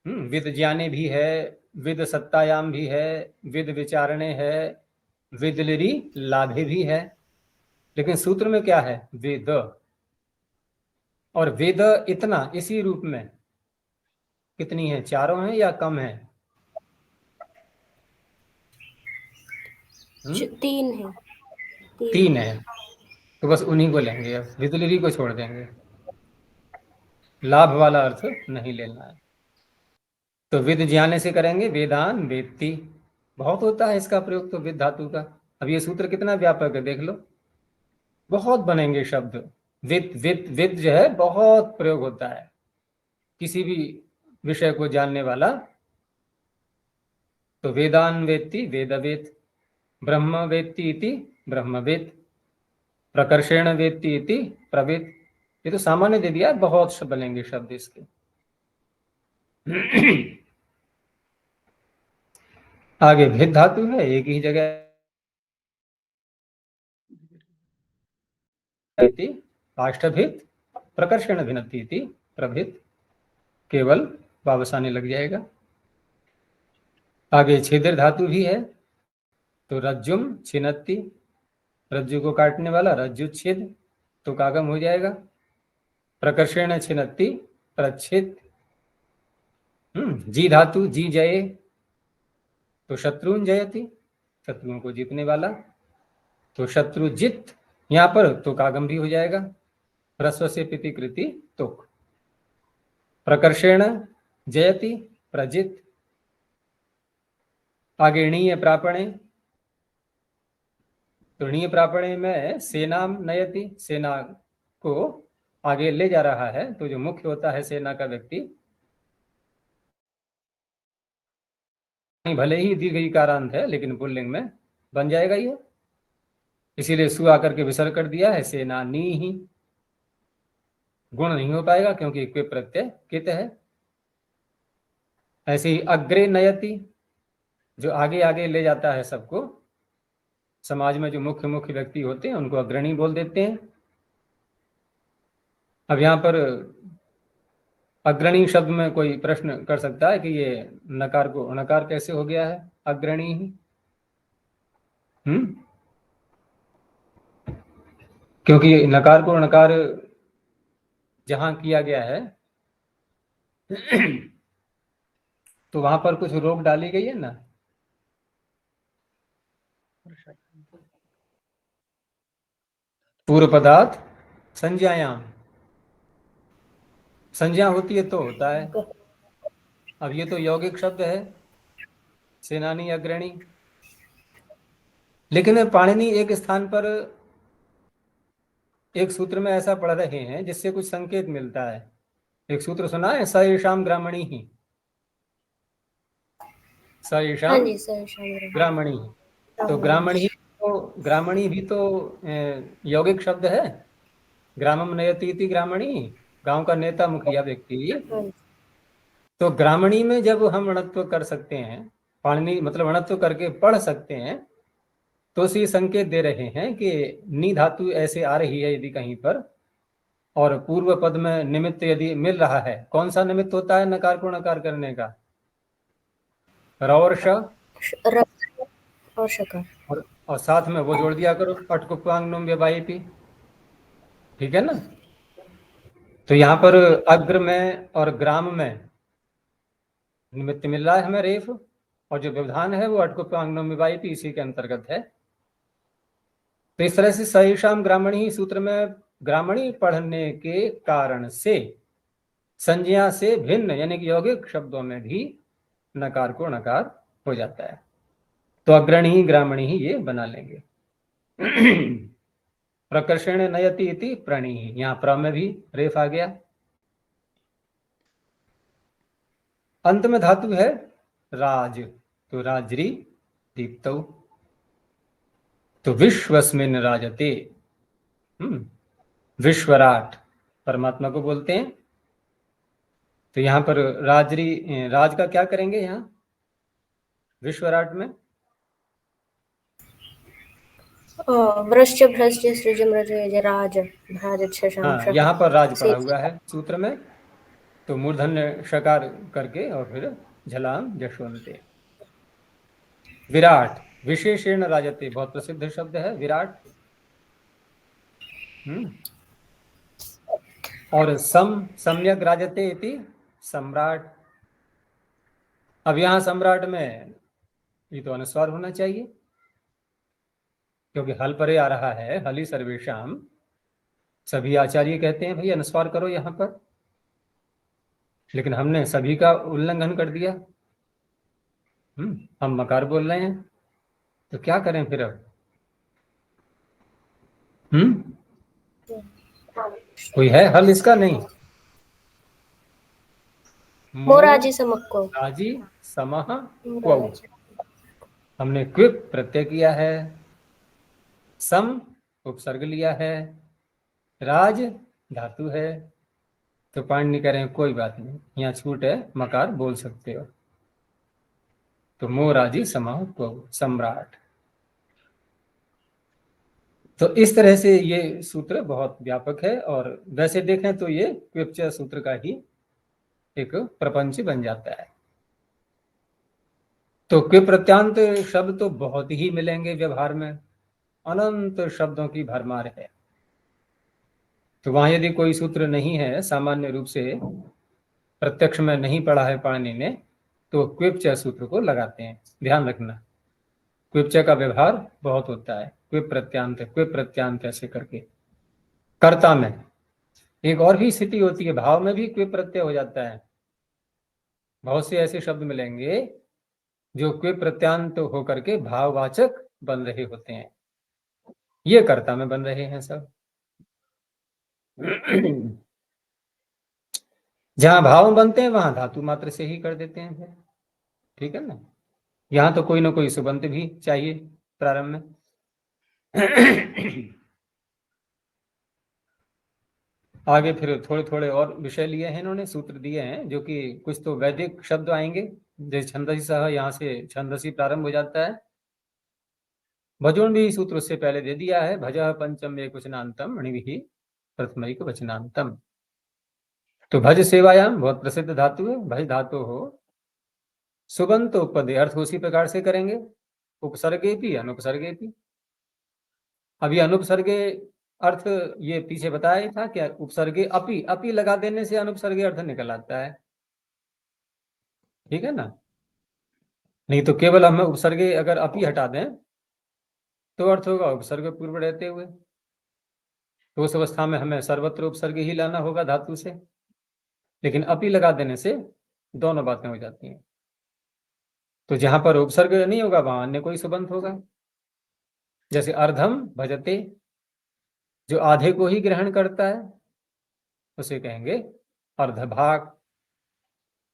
विद ज्ञाने भी है, विद सत्तायाम भी है, विद विचारणे है, विद लिरी लाभे भी है, लेकिन सूत्र में क्या है, वेद। और वेद इतना इसी रूप में कितनी है, चारों हैं या कम है? तीन है, तीन है, तो बस उन्हीं को लेंगे, अब विदलिरी को छोड़ देंगे, लाभ वाला अर्थ नहीं लेना है। तो विद ज्ञाने से करेंगे वेदान वेत्ति, बहुत होता है इसका प्रयोग तो विद धातु का। अब ये सूत्र कितना व्यापक है देख लो, बहुत बनेंगे शब्द। विद विद विद जो है बहुत प्रयोग होता है, किसी भी विषय को जानने वाला। तो वेदान वेत्ति वेदवेत, ब्रह्म वेत्ति इति ब्रह्मवेत, प्रकर्षेण वेत्ति इति प्रवेत। ये तो सामान्य दे दिया, बहुत बनेंगे शब्द इसके। आगे भेद धातु है, एक ही जगह काष्ठभित, प्रकर्षण भिन्नति इति प्रभित, केवल वावसाने लग जाएगा। आगे छेदर धातु भी है, तो रज्जुम छिन्नति, रज्जु को काटने वाला रज्जुच्छेद, तो कागम हो जाएगा। प्रकर्षण छिन्नति प्रच्छेद। जी धातु जी जये, तो शत्रुन जयति, शत्रुओं को जीतने वाला, तो शत्रुजित, यहां पर तो कागम भी हो जाएगा, ह्रस्व से पिति कृति तुक। प्रकर्षेण जयति प्रजित। आगे णीय प्रापणे, तो णीय प्रापणे में सेनाम नयति, सेना को आगे ले जा रहा है, तो जो मुख्य होता है सेना का व्यक्ति, भले ही दीर्घ इकारांत है लेकिन पुल्लिंग में बन जाएगा ये, इसीलिए सु आकर के विसर्ग कर दिया है, सेनानी ही। गुण नहीं हो पाएगा क्योंकि क्विप प्रत्यय कित है। ऐसे ही अग्रे नयति, जो आगे आगे ले जाता है सबको, समाज में जो मुख्य मुख्य व्यक्ति होते हैं उनको अग्रणी बोल देते हैं। अब यहाँ पर अग्रणी शब्द में कोई प्रश्न कर सकता है कि ये नकार को नकार कैसे हो गया है अग्रणी ही? क्योंकि नकार को नकार जहां किया गया है तो वहां पर कुछ रोक डाली गई है ना। पूर्व पदार्थ संज्ञायाम, संज्ञा होती है तो होता है। अब ये तो यौगिक शब्द है, सेनानी अग्रणी, लेकिन पाणिनि एक स्थान पर एक सूत्र में ऐसा पढ़ रहे हैं जिससे कुछ संकेत मिलता है। एक सूत्र सुना है, स एषाम ग्रामणी ही, स हाँ एषाम जी सर शामिल ग्रामणी ही। तो ग्रामणी भी तो यौगिक शब्द है। ग्रामम नयति इति ग्रामणी, गांव का नेता मुखिया व्यक्ति। हाँ जी तो ग्रामणी में जब हम णत्व कर सकते हैं, पाणिनि मतलब णत्व करके पढ़ सकते हैं, तो उसे संकेत दे रहे हैं कि नी धातु ऐसे आ रही है यदि कहीं पर, और पूर्व पद में निमित्त यदि मिल रहा है, कौन सा निमित्त होता है नकार को नकार करने का? र और श, र और शकार। और साथ में वो जोड़ दिया करो, अटकुपांग नुम व्यवायिपी, ठीक है ना। तो यहाँ पर अग्र में और ग्राम में निमित्त मिल रहा है हमें रेफ, और जो व्यवधान है वो अटकुपांग नुम व्यवायिपी इसी के अंतर्गत है। तो इस तरह से सहिषाम ग्रामणी सूत्र में ग्रामणी पढ़ने के कारण से संज्ञा से भिन्न यानी कि यौगिक शब्दों में भी नकार को नकार हो जाता है। तो अग्रणी ग्रामणी ही ये बना लेंगे। प्रकर्षण नयति इति प्रणि, यहाँ प्र में भी रेफ आ गया। अंत में धातु है राज, तो राजरी दीप्तौ, तो विश्वस्मिन राजते, विश्वराट परमात्मा को बोलते हैं। तो यहाँ पर राजरी, राज का क्या करेंगे यहाँ विश्वराट में? वृश्च भ्रश्च सृज मृज यज राज भ्राज शशांक हाँ, यहाँ पर राज पड़ा से हुआ है सूत्र में, तो मूर्धन्य शकार करके और फिर झलाम जशवंते। विराट विशेषण राजते, बहुत प्रसिद्ध शब्द है विराट। और सम्यक राजते इति सम्राट। अब यहाँ सम्राट में ये तो अनुस्वार होना चाहिए, क्योंकि हल परे आ रहा है, हली सर्वेशम। सभी आचार्य कहते हैं भाई अनुस्वार करो यहाँ पर, लेकिन हमने सभी का उल्लंघन कर दिया। हम मकार बोल रहे हैं, तो क्या करें फिर अब? कोई है हल इसका? नहीं। मोराजी समक्को राजी समह क्वौ, हमने क्विप प्रत्यय किया है, सम उपसर्ग लिया है, राज धातु है, तो पाणिनि कह रहे हैं कोई बात नहीं, यहाँ छूट है, मकार बोल सकते हो। तो मोराजी समह क्वौ, सम्राट। तो इस तरह से ये सूत्र बहुत व्यापक है, और वैसे देखें तो ये क्विपच सूत्र का ही एक प्रपंच बन जाता है। तो क्विप प्रत्यांत शब्द तो बहुत ही मिलेंगे व्यवहार में, अनंत शब्दों की भरमार है। तो वहां यदि कोई सूत्र नहीं है, सामान्य रूप से प्रत्यक्ष में नहीं पढ़ा है पाणिनि ने, तो क्विपच सूत्र को लगाते हैं। ध्यान रखना, क्विपच का व्यवहार बहुत होता है, क्विप प्रत्यांत ऐसे करके। कर्ता में एक और भी स्थिति होती है, भाव में भी क्विप प्रत्यय हो जाता है। बहुत से ऐसे शब्द मिलेंगे जो क्विप प्रत्यांत होकर के भाववाचक बन रहे होते हैं, ये कर्ता में बन रहे हैं सब। जहां भाव बनते हैं वहां धातु मात्र से ही कर देते हैं फिर, ठीक है ना। यहां तो कोई ना कोई सुबंत भी चाहिए प्रारंभ में। आगे फिर थोड़े थोड़े और विषय लिए हैं इन्होंने, सूत्र दिए हैं, जो कि कुछ तो वैदिक शब्द आएंगे, जैसे छंदसी सह, यहाँ से छंदसी प्रारंभ हो जाता है। भजोन भी सूत्र उससे पहले दे दिया है, भजः पंचम एक वचनांतम अणिभिः प्रथमैक वचनांतम। तो भज सेवायाम बहुत प्रसिद्ध धातु है, भज धातु हो सुबंत उपपदे, अर्थ उसी प्रकार से करेंगे, उपसर्गे भी अनुपसर्गे भी। अभी अनुपसर्गे अर्थ ये पीछे बताया था क्या, उपसर्गे अपि, अपि लगा देने से अनुपसर्गे अर्थ निकल आता है, ठीक है ना। नहीं तो केवल हमें उपसर्गे अगर अपि हटा दें तो अर्थ होगा उपसर्ग पूर्व रहते हुए, तो उस अवस्था में हमें सर्वत्र उपसर्ग ही लाना होगा धातु से, लेकिन अपि लगा देने से दोनों बातें हो जाती हैं। तो जहां पर उपसर्ग नहीं होगा वहां अन्य कोई सुबंत होगा, जैसे अर्धम भजते, जो आधे को ही ग्रहण करता है उसे कहेंगे अर्धभाग,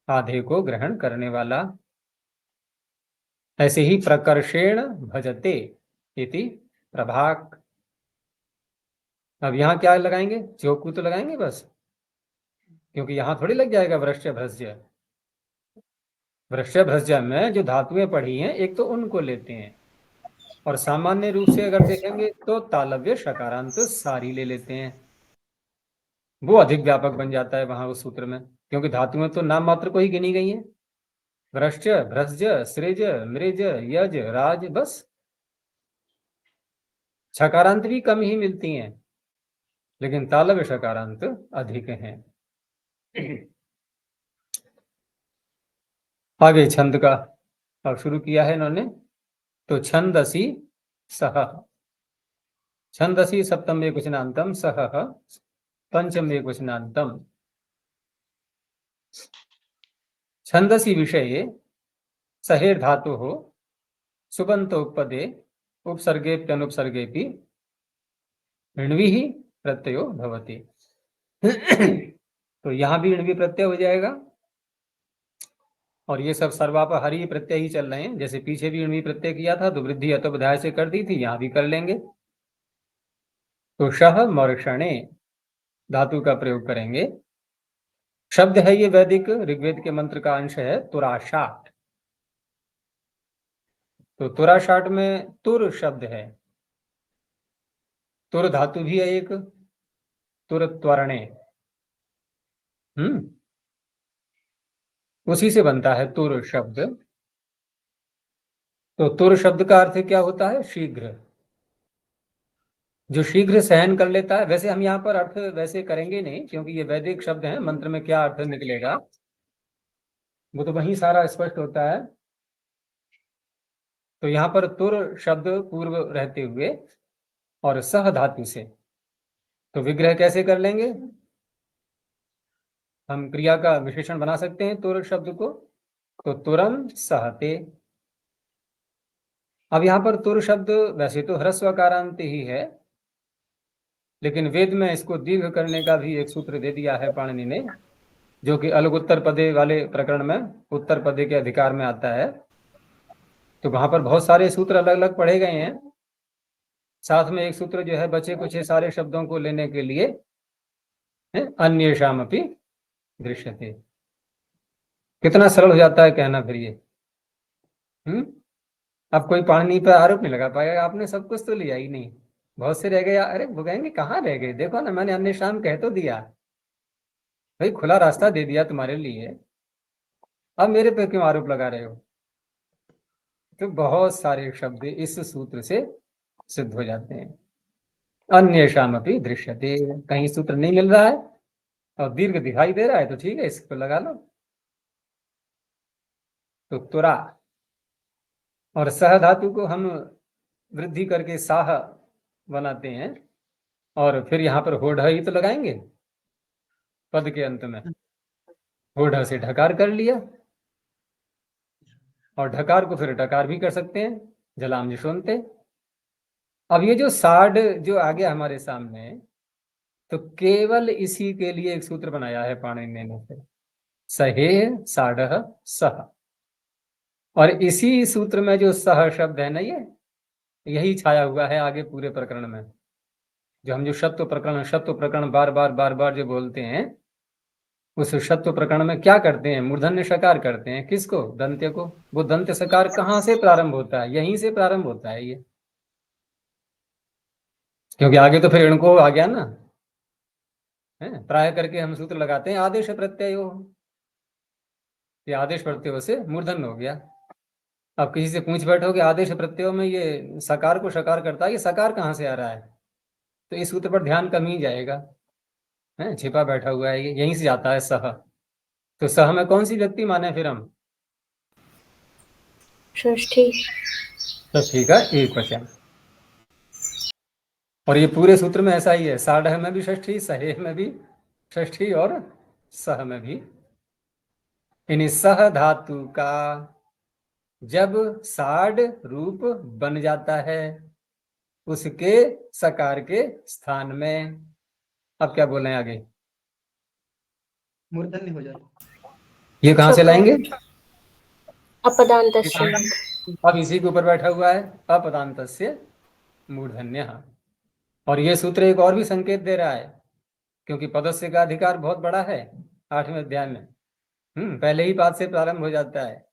आधे को ग्रहण करने वाला। ऐसे ही प्रकर्षेण भजते इति प्रभाक। अब यहाँ क्या लगाएंगे, चौकू तो लगाएंगे बस, क्योंकि यहां थोड़ी लग जाएगा वृश्च भ्रज्य। वृश्च भ्रज्य में जो धातुएं पढ़ी हैं एक तो उनको लेते हैं, और सामान्य रूप से अगर देखेंगे तो तालव्य शकारांत सारी ले लेते हैं। वो अधिक व्यापक बन जाता है वहां उस सूत्र में, क्योंकि धातुएं तो नाम मात्र को ही गिनी गई हैं। वृश्च भ्रज्य सृज मृज यज राज, बस। छकारांत भी कम ही मिलती हैं, लेकिन तालव्य शकारांत अधिक हैं। आगे छंद का अब शुरू किया है इन्होंने। तो छंदसी सह, छंदसी सप्तम एकवचनांतम, सह पंचम एकवचनांतम। छंदसी विषये सहेर धातु हो सुबंतोपदे उपसर्गेप्यनुपसर्गेपि ऋण्वी प्रत्ययो भवति। तो यहां भी ऋण्वी प्रत्यय हो जाएगा, और ये सब सर्वापहारी प्रत्यय ही चल रहे हैं। जैसे पीछे भी ऋण्वी प्रत्यय किया था तो वृद्धि अतोबधाय से कर दी थी, यहां भी कर लेंगे। तो शह मर्षणे धातु का प्रयोग करेंगे। शब्द है ये वैदिक ऋग्वेद के मंत्र का अंश है तुराशाट। तो तुराशाट में तुर शब्द है, तुर धातु भी है एक, तुर त्वरणे, उसी से बनता है तुर शब्द। तो तुर शब्द का अर्थ क्या होता है, शीघ्र, जो शीघ्र सहन कर लेता है। वैसे हम यहाँ पर अर्थ वैसे करेंगे नहीं, क्योंकि ये वैदिक शब्द है, मंत्र में क्या अर्थ निकलेगा वो तो वहीं सारा स्पष्ट होता है। तो यहाँ पर तुर शब्द पूर्व रहते हुए और सह धातु से, तो विग्रह कैसे कर लेंगे, हम क्रिया का विशेषण बना सकते हैं तुर शब्द को। तो तुरम सहते। अब यहाँ पर तुर शब्द वैसे तो ह्रस्वकारांत ही है, लेकिन वेद में इसको दीर्घ करने का भी एक सूत्र दे दिया है पाणिनि ने, जो कि अलग उत्तर पदे वाले प्रकरण में उत्तर पदे के अधिकार में आता है। तो वहां पर बहुत सारे सूत्र अलग अलग पढ़े गए हैं, साथ में एक सूत्र जो है बचे कुछ सारे शब्दों को लेने के लिए अन्येषाम अपि दृश्यते। कितना सरल हो जाता है कहना फिर ये। अब कोई पाणिनि पे आरोप नहीं लगा पाएगा, आपने सब कुछ तो लिया ही नहीं, बहुत से रह गए। अरे वो कहेंगे कहाँ रह गए, देखो ना मैंने अन्येषाम कह तो दिया भाई, खुला रास्ता दे दिया तुम्हारे लिए, अब मेरे पे क्यों आरोप लगा रहे हो। तो बहुत सारे शब्द इस सूत्र से सिद्ध हो जाते हैं। अन्येषाम अपि दृश्यते, कहीं सूत्र नहीं मिल रहा है और दीर्घ दिखाई दे रहा है तो ठीक है, इसको लगा लो। तो तुरा और सह धातु को हम वृद्धि करके साह बनाते हैं, और फिर यहाँ पर होढ़ ही तो लगाएंगे पद के अंत में। होढ़ से ढकार कर लिया, और ढकार को फिर ढकार भी कर सकते हैं, जलाम जिशोनते। अब ये जो साड जो आ गया हमारे सामने, तो केवल इसी के लिए एक सूत्र बनाया है पाणिनि ने, फिर सहे साढ़ सह। और इसी सूत्र में जो सह शब्द है ना, ये यही छाया हुआ है आगे पूरे प्रकरण में। जो हम जो शत्व प्रकरण बार बार जो बोलते हैं, उस शत्व प्रकरण में क्या करते हैं, मूर्धन्य शकार करते हैं। किसको, दंत्य को। वो दंत्य शकार कहाँ से प्रारंभ होता है, यहीं से प्रारंभ होता है ये, क्योंकि आगे तो फिर इनको आ गया ना है। प्राय करके हम सूत्र लगाते हैं आदेश प्रत्यय हो, ये आदेश प्रत्यय से मूर्धन्य हो गया। अब किसी से पूछ बैठोगे आदेश प्रत्ययों में ये सकार को शकार करता है, ये सकार कहाँ से आ रहा है, तो इस सूत्र पर ध्यान कम ही जाएगा, है छिपा बैठा हुआ है, ये यहीं से जाता है सह। तो सह में कौन सी व्यक्ति माने फिर हम, षष्ठी। षष्ठी का एक वचन। और ये पूरे सूत्र में ऐसा ही है, साढ़ में भी षष्ठी, सहे में भी षष्ठी और सह में भी। इन सह धातु का जब साढ़ रूप बन जाता है उसके सकार के स्थान में, अब क्या बोले आगे, मूर्धन्य हो जाए। ये कहाँ से लाएंगे? अपदान्तस्य। अब इसी के ऊपर बैठा हुआ है अपदान्तस्य मूर्धन्यः। और ये सूत्र एक और भी संकेत दे रहा है, क्योंकि पदस्य का अधिकार बहुत बड़ा है 8वें अध्याय में। पहले ही पाद से प्रारंभ हो जाता है,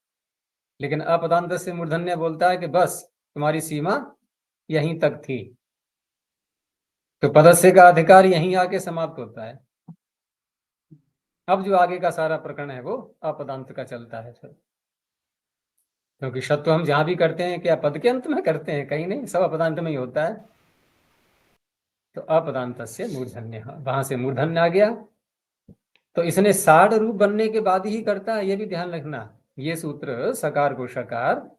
लेकिन अपदान्तस्य मूर्धन्य बोलता है कि बस तुम्हारी सीमा यहीं तक थी। तो पदस्य का अधिकार यहीं आके समाप्त होता है। अब जो आगे का सारा प्रकरण है वो अपदांत का चलता है फिर, क्योंकि शब्द हम जहां भी करते हैं क्या पद के अंत में करते हैं? कहीं नहीं, सब अपदांत में ही होता है। तो अपदांत से मूर्धन्य, वहां से मूर्धन्य आ गया। तो इसने साढ़ रूप बनने के बाद ही करता है, ये भी ध्यान रखना। ये सूत्र सकार को शकार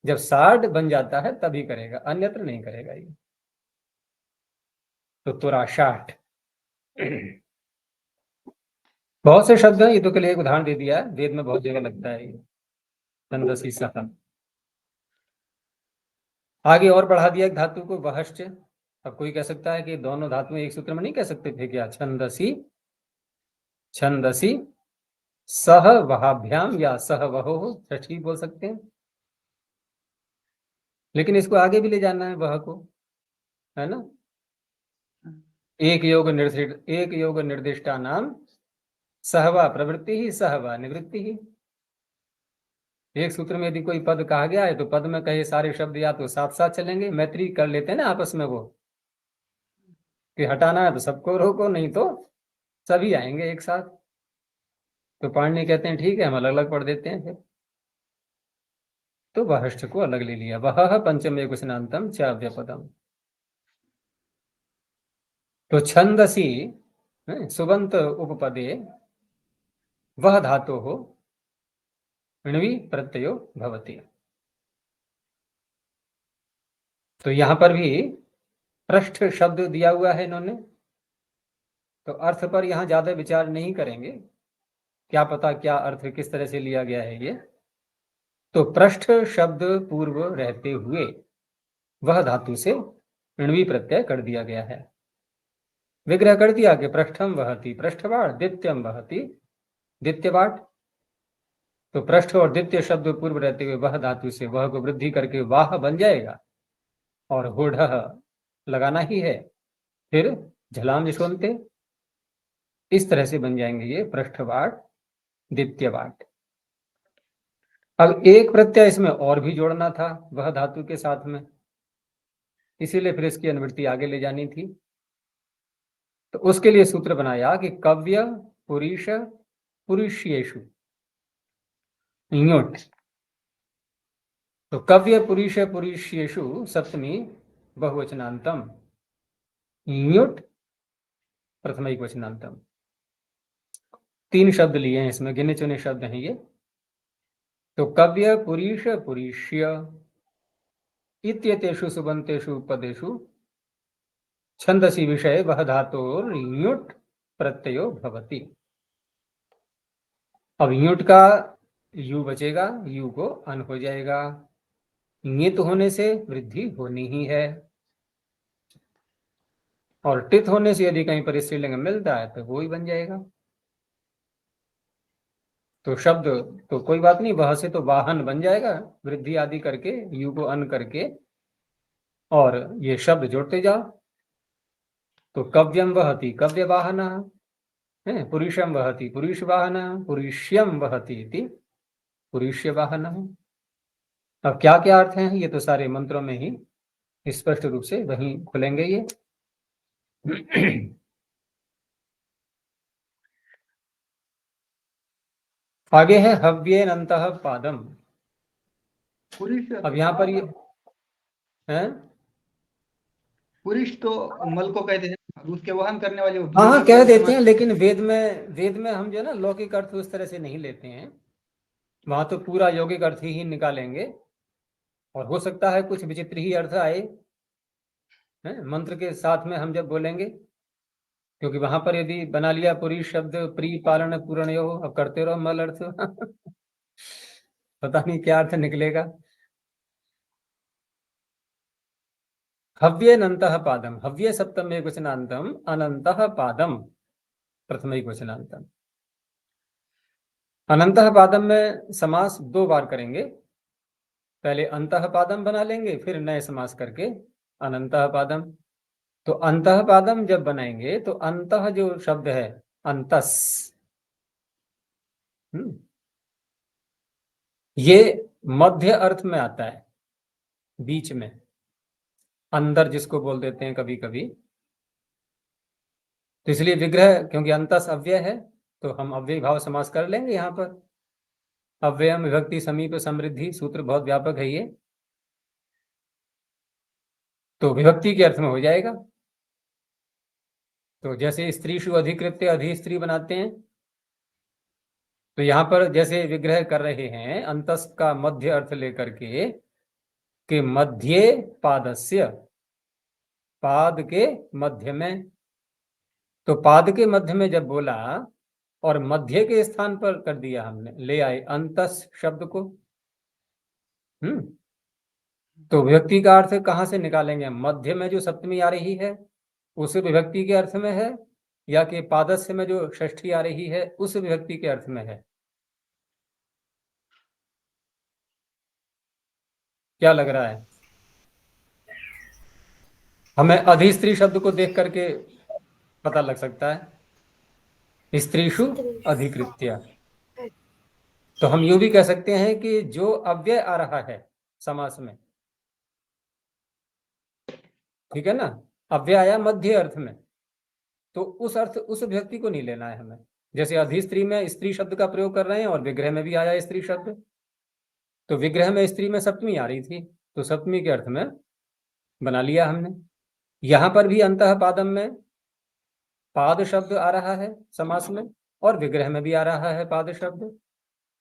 जब साढ़ बन जाता है तभी करेगा, अन्यत्र नहीं करेगा ये। तो तुराशाठ बहुत से शब्द हैं, ये तो के लिए एक उदाहरण दे दिया है, वेद में बहुत जगह लगता है ये छंदसी सह। आगे और बढ़ा दिया एक धातु को वहश्च। अब कोई कह सकता है कि दोनों धातुएं एक सूत्र में नहीं कह सकते थे क्या? छंदसी छंदसी सह वहाभ्याम या सह वहो ठीक बोल सकते हैं, लेकिन इसको आगे भी ले जाना है वह को, है ना। एक योग निर्दिष्टा नाम सहवा प्रवृत्ति ही सहवा निवृत्ति ही। एक सूत्र में यदि कोई पद कहा गया है तो पद में कहे सारे शब्द या तो साथ साथ चलेंगे, मैत्री कर लेते हैं ना आपस में वो, कि हटाना है तो सबको रोको, नहीं तो सभी आएंगे एक साथ। तो पाणिनि कहते हैं ठीक है, हम अलग अलग पढ़ देते हैं फिर। तो वहष्ठ को अलग ले लिया, वह पंचम एक स्नातम च व्यपदम। तो छंदसी सुबंत उपपदे वह धातु हो णवी प्रत्ययो भवति। तो यहां पर भी पृष्ठ शब्द दिया हुआ है इन्होंने, तो अर्थ पर यहां ज्यादा विचार नहीं करेंगे, क्या पता क्या अर्थ किस तरह से लिया गया है ये। तो पृष्ठ शब्द पूर्व रहते हुए वह धातु से ऋणवी प्रत्यय कर दिया गया है। विग्रह कर दिया कि पृष्ठम वहति पृष्ठवाट, द्वितीयम वहति द्वितीयवाट। तो पृष्ठ और द्वितीय शब्द पूर्व रहते हुए वह धातु से वह को वृद्धि करके वाह बन जाएगा, और होढ़ लगाना ही है, फिर झलाम जिसवंते, इस तरह से बन जाएंगे ये पृष्ठवाट द्वितीयवाट। अब एक प्रत्यय इसमें और भी जोड़ना था वह धातु के साथ में, इसीलिए फिर इसकी अनुवृत्ति आगे ले जानी थी। तो उसके लिए सूत्र बनाया कि कव्य पुरुष पुरुषेषु ञुट। तो कव्य पुरुष पुरुषेषु सप्तमी बहुवचनांतम, ञुट प्रथम वचनांतम। 3 शब्द लिए हैं इसमें, गिने चुने शब्द हैं ये। तो कव्य पुरुष पुरुष्य इत्येतेषु सुबंतेषु पदेषु छंदसी विषय वह धातुर ञुट प्रत्ययो भवति। अब ञुट का यू बचेगा, यू को अन हो जाएगा, ञित होने से वृद्धि होनी ही है, और टित होने से यदि कहीं पर स्त्रीलिंग मिलता है तो वो ही बन जाएगा। तो शब्द तो कोई बात नहीं, वह से तो वाहन बन जाएगा, वृद्धि आदि करके यू को अन करके, और ये शब्द जोड़ते जाओ। तो कव्यम वहति कव्य वाहन, पुरुषम वहति पुरुष वाहन, पुरुष्यम वहति इति पुरुष्य वाहन। अब क्या क्या अर्थ हैं ये तो सारे मंत्रों में ही स्पष्ट रूप से वहीं खुलेंगे ये। आगे है हव्येन अंतः पादम। पुरुष अब यहाँ पर ये है, पुरुष तो मल को कहते हैं, उसके वहन करने वाले वो हाँ भीड़ कह को देते हैं, लेकिन वेद में हम जो है ना लौकिक अर्थ उस तरह से नहीं लेते हैं, वहां तो पूरा यौगिक अर्थ ही निकालेंगे, और हो सकता है कुछ विचित्र ही अर्थ आए मंत्र के साथ में हम जब बोलेंगे, क्योंकि वहां पर यदि बना लिया पुरी शब्द प्री पालन पूर्ण यो, अब करते रहो मल अर्थ पता नहीं क्या अर्थ निकलेगा। हव्य अनंतः पादम, हव्य सप्तम एक वचनांतम, अनंतः पादम प्रथम एक वचनांतम। अनंतः पादम में समास 2 बार करेंगे। पहले अंतः पादम बना लेंगे, फिर नए समास करके अनंतः पादम। तो अंतः पादम जब बनाएंगे तो अंतः जो शब्द है अंतस, ये मध्य अर्थ में आता है, बीच में, अंदर जिसको बोल देते हैं कभी कभी। तो इसलिए विग्रह, क्योंकि अंतस अव्यय है तो हम अव्यय भाव समास कर लेंगे यहाँ पर। अव्ययम विभक्ति समीप समृद्धि सूत्र बहुत व्यापक है ये, तो विभक्ति के अर्थ में हो जाएगा। तो जैसे स्त्रीषु अधिकृत्य अधि स्त्री बनाते हैं, तो यहां पर जैसे विग्रह कर रहे हैं अंतस का मध्य अर्थ लेकर के कि मध्य पादस्य, पाद के मध्य में। तो पाद के मध्य में जब बोला और मध्य के स्थान पर कर दिया हमने, ले आए अंतस शब्द को। तो विभक्ति का अर्थ कहां से निकालेंगे? मध्य में जो सप्तमी आ रही है उस विभक्ति के अर्थ में है, या कि पादस्य में जो षष्ठी आ रही है उस विभक्ति के अर्थ में है? क्या लग रहा है? हमें अधिस्त्री शब्द को देख करके पता लग सकता है, स्त्रीषु अधिकृत्य। तो हम यूं भी कह सकते हैं कि जो अव्यय आ रहा है समास में, ठीक है ना, अव्यय आया मध्य अर्थ में, तो उस अर्थ उस व्यक्ति को नहीं लेना है हमें। जैसे अधिस्त्री में स्त्री शब्द का प्रयोग कर रहे हैं और विग्रह में भी आया स्त्री शब्द, तो विग्रह में स्त्री में सप्तमी आ रही थी तो सप्तमी के अर्थ में बना लिया हमने। यहां पर भी अंतः पादम में पाद शब्द आ रहा है समास में और विग्रह में भी आ रहा है पाद शब्द।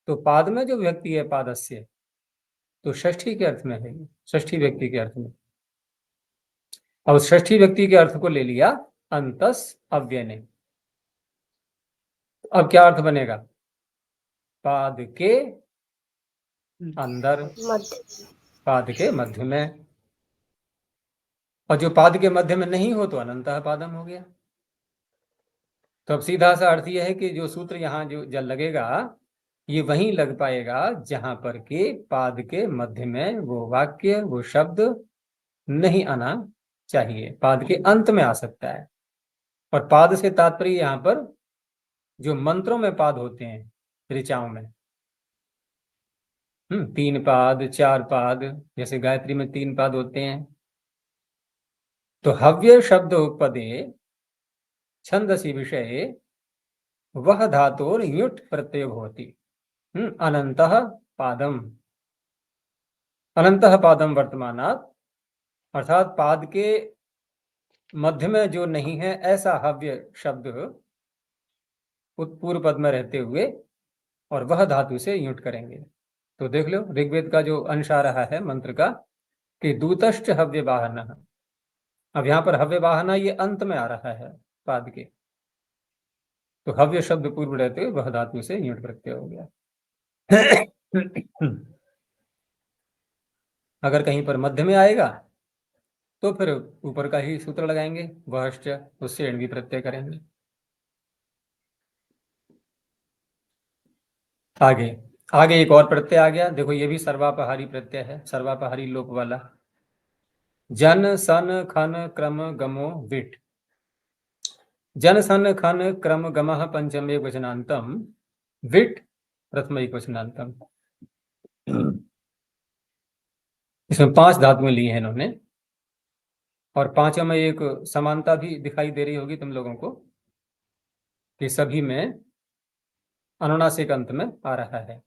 तो पाद में जो व्यक्ति है पादस्य, तो षष्ठी के अर्थ में है, षष्ठी व्यक्ति के अर्थ में। अब षष्ठी व्यक्ति के अर्थ को ले लिया अंतस अव्यय ने। अब क्या अर्थ बनेगा? पाद के अंदर, पाद के मध्य में। और जो पाद के मध्य में नहीं हो तो अनंतः पादम हो गया। तो अब सीधा सा अर्थ यह है कि जो सूत्र यहाँ जो जल लगेगा ये वहीं लग पाएगा जहां पर के पाद के मध्य में वो वाक्य वो शब्द नहीं आना चाहिए, पाद के अंत में आ सकता है। और पाद से तात्पर्य यहाँ पर जो मंत्रों में पाद होते हैं, ऋचाओं में 3 पाद 4 पाद, जैसे गायत्री में 3 पाद होते हैं। तो हव्य शब्द पदे छंदसी विषय वह धातुर युट प्रत्यय होती अनंतः पादम। अनंतः पादम वर्तमानात्, अर्थात पाद के मध्य में जो नहीं है ऐसा हव्य शब्द उत्पूर्व पद में रहते हुए और वह धातु से युट करेंगे। तो देख लो ऋग्वेद का जो अंश आ रहा है मंत्र का कि दूतश्च हव्य वाहन। अब यहाँ पर हव्य वाहना ये अंत में आ रहा है पाद के, तो हव्य शब्द पूर्व रहते हुए वह धातु से युट प्रत्यय हो गया। अगर कहीं पर मध्य में आएगा तो फिर ऊपर का ही सूत्र लगाएंगे वहश्च, उससे एण्वी प्रत्यय करेंगे। आगे आगे एक और प्रत्यय आ गया, देखो ये भी सर्वापहारी प्रत्यय है, सर्वापहारी लोप वाला। जन सन खन क्रम गमो विट। जन सन खन क्रम गमः पंचम एक वचनांतम, विट प्रथम एक वचनांतम। इसमें 5 धातुएं ली हैं इन्होंने, और 5 में एक समानता भी दिखाई दे रही होगी तुम लोगों को कि सभी में अनुनासिक अंत में आ रहा है।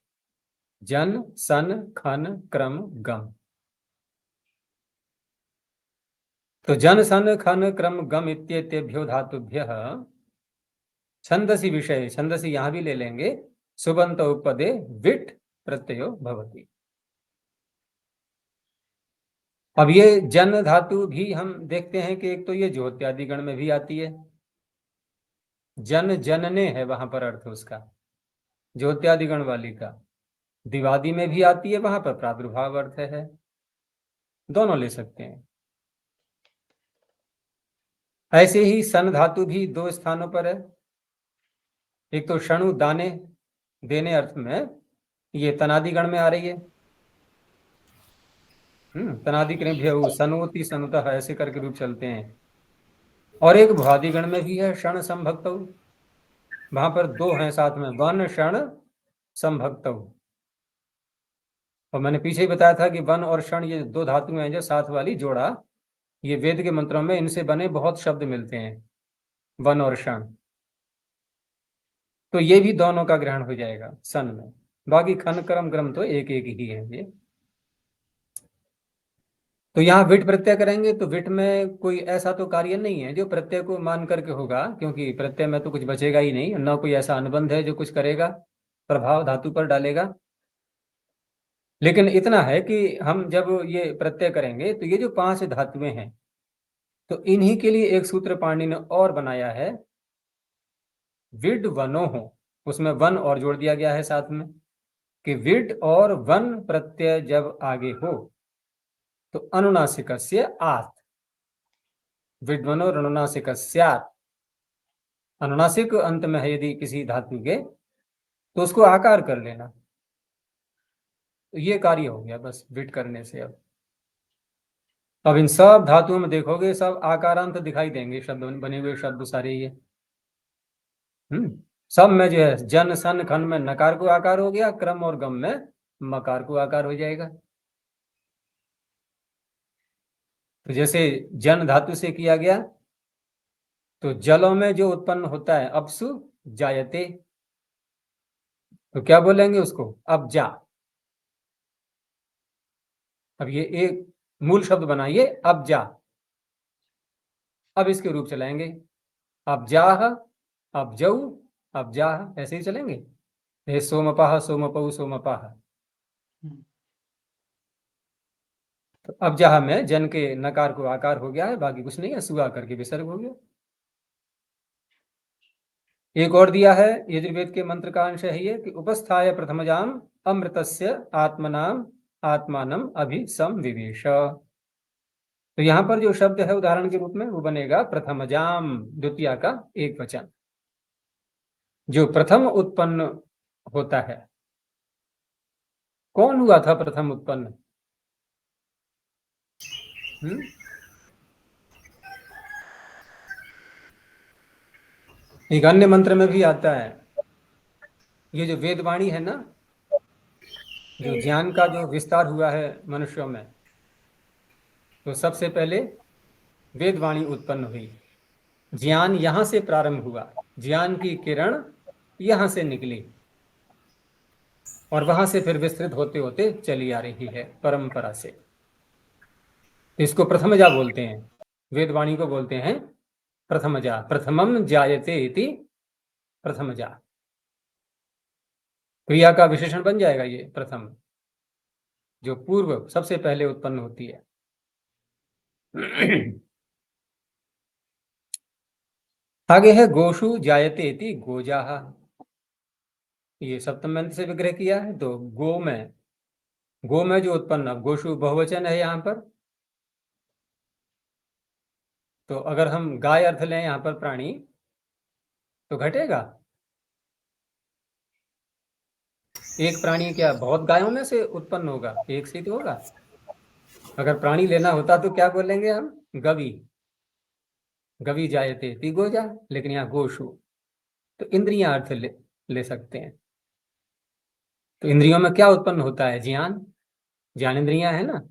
जन सन खन क्रम गम। तो जन सन खन क्रम गम इत्येतेभ्यो धातुभ्यः छंदसी विषय, छंदसी यहां भी ले लेंगे, सुबंत उपपदे विट प्रत्ययो भवति। अब ये जन धातु भी हम देखते हैं कि एक तो ये ज्योत्यादि गण में भी आती है, जन जनने है वहां पर अर्थ उसका, ज्योत्यादि गण वाली का। दिवादी में भी आती है, वहां पर प्रादुर्भाव अर्थ है, दोनों ले सकते हैं। ऐसे ही सन धातु भी 2 स्थानों पर है, एक तो शणु दाने देने अर्थ में ये तनादि गण में आ रही है। तनादि करें भ्यऊ सनोति सनुतः ऐसे करके रूप चलते हैं। और एक भुआदि गण में भी है क्षण संभक्तौ, वहां पर दो हैं साथ में, वन क्षण संभक्तौ। और मैंने पीछे ही बताया था कि वन और क्षण ये दो धातुएं हैं जो साथ वाली जोड़ा, ये वेद के मंत्रों में इनसे बने बहुत शब्द मिलते हैं, वन और क्षण। तो ये भी दोनों का ग्रहण हो जाएगा सन में। बाकी खन क्रम क्रम तो एक एक ही है ये। तो यहाँ विट प्रत्यय करेंगे तो विट में कोई ऐसा तो कार्य नहीं है जो प्रत्यय को मान करके होगा, क्योंकि प्रत्यय में तो कुछ बचेगा ही नहीं, न कोई ऐसा अनुबंध है जो कुछ करेगा, प्रभाव धातु पर डालेगा। लेकिन इतना है कि हम जब ये प्रत्यय करेंगे तो ये जो 5 धातुएं हैं, तो इन्हीं के लिए एक सूत्र पाणिनि ने और बनाया है, विड वनो हो, उसमें वन और जोड़ दिया गया है साथ में, कि विड और वन प्रत्यय जब आगे हो तो अनुनासिकस्य आत्, विड्वनो अनुनासिकस्यात्। अनुनासिक अंत में है यदि किसी धातु के तो उसको आकार कर लेना, तो ये कार्य हो गया बस विट करने से। अब इन सब धातुओं में देखोगे सब आकारांत दिखाई देंगे, शब्द बने हुए शब्द सारे ये। सब में जो है जन सन खन में नकार को आकार हो गया, क्रम और गम में मकार को आकार हो जाएगा। तो जैसे जन धातु से किया गया तो जलों में जो उत्पन्न होता है अपसु जायते, तो क्या बोलेंगे उसको, अब जा। अब ये एक मूल शब्द बनाइए, अब जा। अब इसके रूप चलाएंगे, अब जाह, अब जऊ, अब जाह, ऐसे ही चलेंगे। ये सोमपाह सोमपऊ सोमपाह। तो अब जाह में जन के नकार को आकार हो गया है, बाकी कुछ नहीं है, सुआ करके विसर्ग हो गया। एक और दिया है यजुर्वेद के मंत्र का अंश है ये, कि उपस्थाय प्रथमजाम अमृतस्य आत्मनाम आत्मानम अभिसंविवेश। तो यहां पर जो शब्द है उदाहरण के रूप में वो बनेगा प्रथमजाम, द्वितीया का एक वचन, जो प्रथम उत्पन्न होता है। कौन हुआ था प्रथम उत्पन्न? एक अन्य मंत्र में भी आता है, ये जो वेदवाणी है ना, जो ज्ञान का जो विस्तार हुआ है मनुष्यों में, तो सबसे पहले वेदवाणी उत्पन्न हुई, ज्ञान यहां से प्रारंभ हुआ, ज्ञान की किरण यहां से निकली और वहां से फिर विस्तृत होते होते चली आ रही है परंपरा से। इसको प्रथमजा बोलते हैं, वेदवाणी को बोलते हैं प्रथमजा, प्रथमम जायते इति प्रथमजा। क्रिया का विशेषण बन जाएगा ये प्रथम, जो पूर्व सबसे पहले उत्पन्न होती है। आगे है गोषु जायते इति गोजाहा, ये सप्तम अंत से विग्रह किया है। तो गो में जो उत्पन्न, गोषु बहुवचन है यहां पर, तो अगर हम गाय अर्थ लें यहां पर प्राणी, तो घटेगा एक प्राणी, क्या बहुत गायों में से उत्पन्न होगा, एक से तो होगा। अगर प्राणी लेना होता तो क्या बोलेंगे हम, गवी, गवी जायते ती गोजा, लेकिन यहाँ गोशु, तो इंद्रियां अर्थ ले सकते हैं। तो इंद्रियों में क्या उत्पन्न होता है, ज्ञान, ज्ञान इंद्रियां है ना,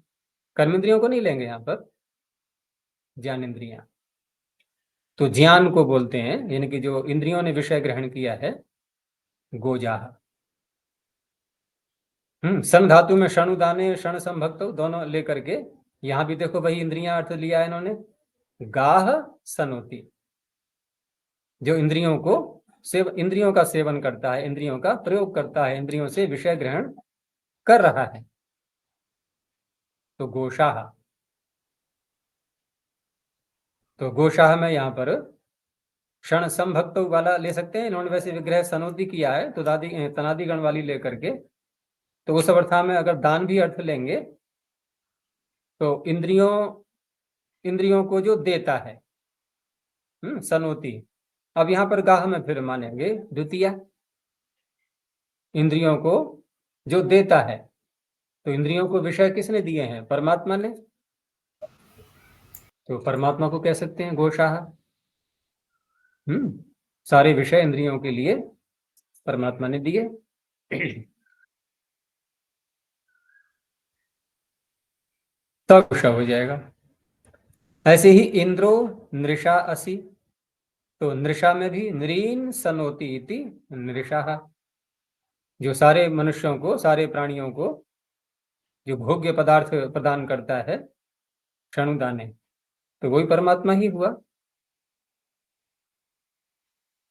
कर्म इंद्रियों को नहीं लेंगे यहाँ पर, ज्ञान इंद्रियां। तो ज्ञान को बोलते हैं, यानी कि जो इंद्रियों ने विषय ग्रहण किया है, गोजाह। सन धातु में क्षण उदाने क्षण संभक्त दोनों लेकर के, यहां भी देखो वही इंद्रियां अर्थ लिया है इन्होंने, गाह सनोति, जो इंद्रियों का सेवन करता है, इंद्रियों का प्रयोग करता है, इंद्रियों से विषय ग्रहण कर रहा है, तो गोशाह। तो गोशाह में यहां पर क्षण संभक्त वाला ले सकते हैं, इन्होंने वैसे विग्रह सनोति किया है तो तनादि गण वाली लेकर के, तो उस अवस्था में अगर दान भी अर्थ लेंगे तो इंद्रियों को जो देता है, सनोति। अब यहां पर गाह में फिर मानेंगे द्वितीया, इंद्रियों को जो देता है। तो इंद्रियों को विषय किसने दिए हैं? परमात्मा ने। तो परमात्मा को कह सकते हैं गोशाह। सारे विषय इंद्रियों के लिए परमात्मा ने दिए। तब गोशा हो जाएगा। ऐसे ही इंद्रो नृषा असि, तो नृषा में भी नृन सनोति इति नृषा, जो सारे मनुष्यों को, सारे प्राणियों को जो भोग्य पदार्थ प्रदान करता है क्षणुदाने, तो वही परमात्मा ही हुआ।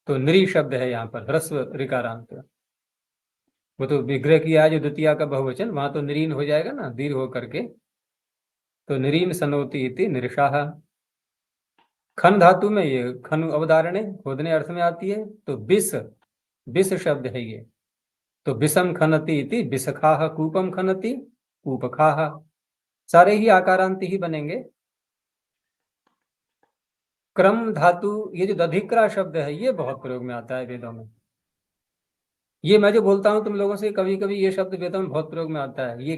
तो नृ शब्द है यहाँ पर ह्रस्व ऋकारांत। वो तो विग्रह किया है जो द्वितीया का बहुवचन, वहां तो नृन हो जाएगा ना, दीर्घ हो करके। तो नृन सनोति इति नृषाः। खन धातु में ये खनु अवधारणे खोदने अर्थ में आती है। तो विष, विष शब्द है ये। तो विषम खनति इति विषखाः, कूपम खनति कूपखाः, सारे ही आकारांत ही बनेंगे। क्रम धातु, ये जो दधिक्रा शब्द है ये बहुत प्रयोग में आता है वेदों में। ये मैं जो बोलता हूं तुम लोगों से, कभी कभी ये शब्द वेदों में बहुत प्रयोग में आता है।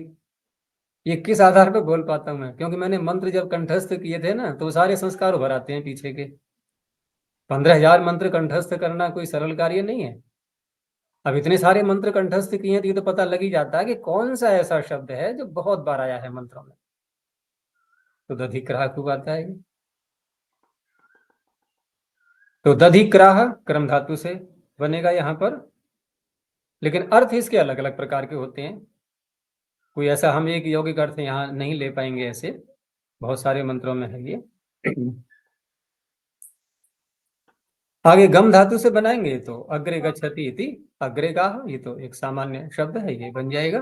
ये किस आधार पर बोल पाता हूं मैं? क्योंकि मैंने मंत्र जब कंठस्थ किए थे ना, तो सारे संस्कार उभर आते हैं पीछे के। 15,000 मंत्र कंठस्थ करना कोई सरल कार्य नहीं है। अब इतने सारे मंत्र कंठस्थ किए हैं तो ये तो पता लग ही जाता है कि कौन सा ऐसा शब्द है जो बहुत बार आया है मंत्रों में। तो दधिक्राह खूब आता है। तो दधिक्राह क्रम धातु से बनेगा यहाँ पर, लेकिन अर्थ इसके अलग अलग प्रकार के होते हैं। कोई ऐसा हम एक यौगिक अर्थ यहाँ नहीं ले पाएंगे, ऐसे बहुत सारे मंत्रों में है ये। आगे गम धातु से बनाएंगे तो अग्रे गच्छति इति अग्रे का, ये तो एक सामान्य शब्द है, ये बन जाएगा।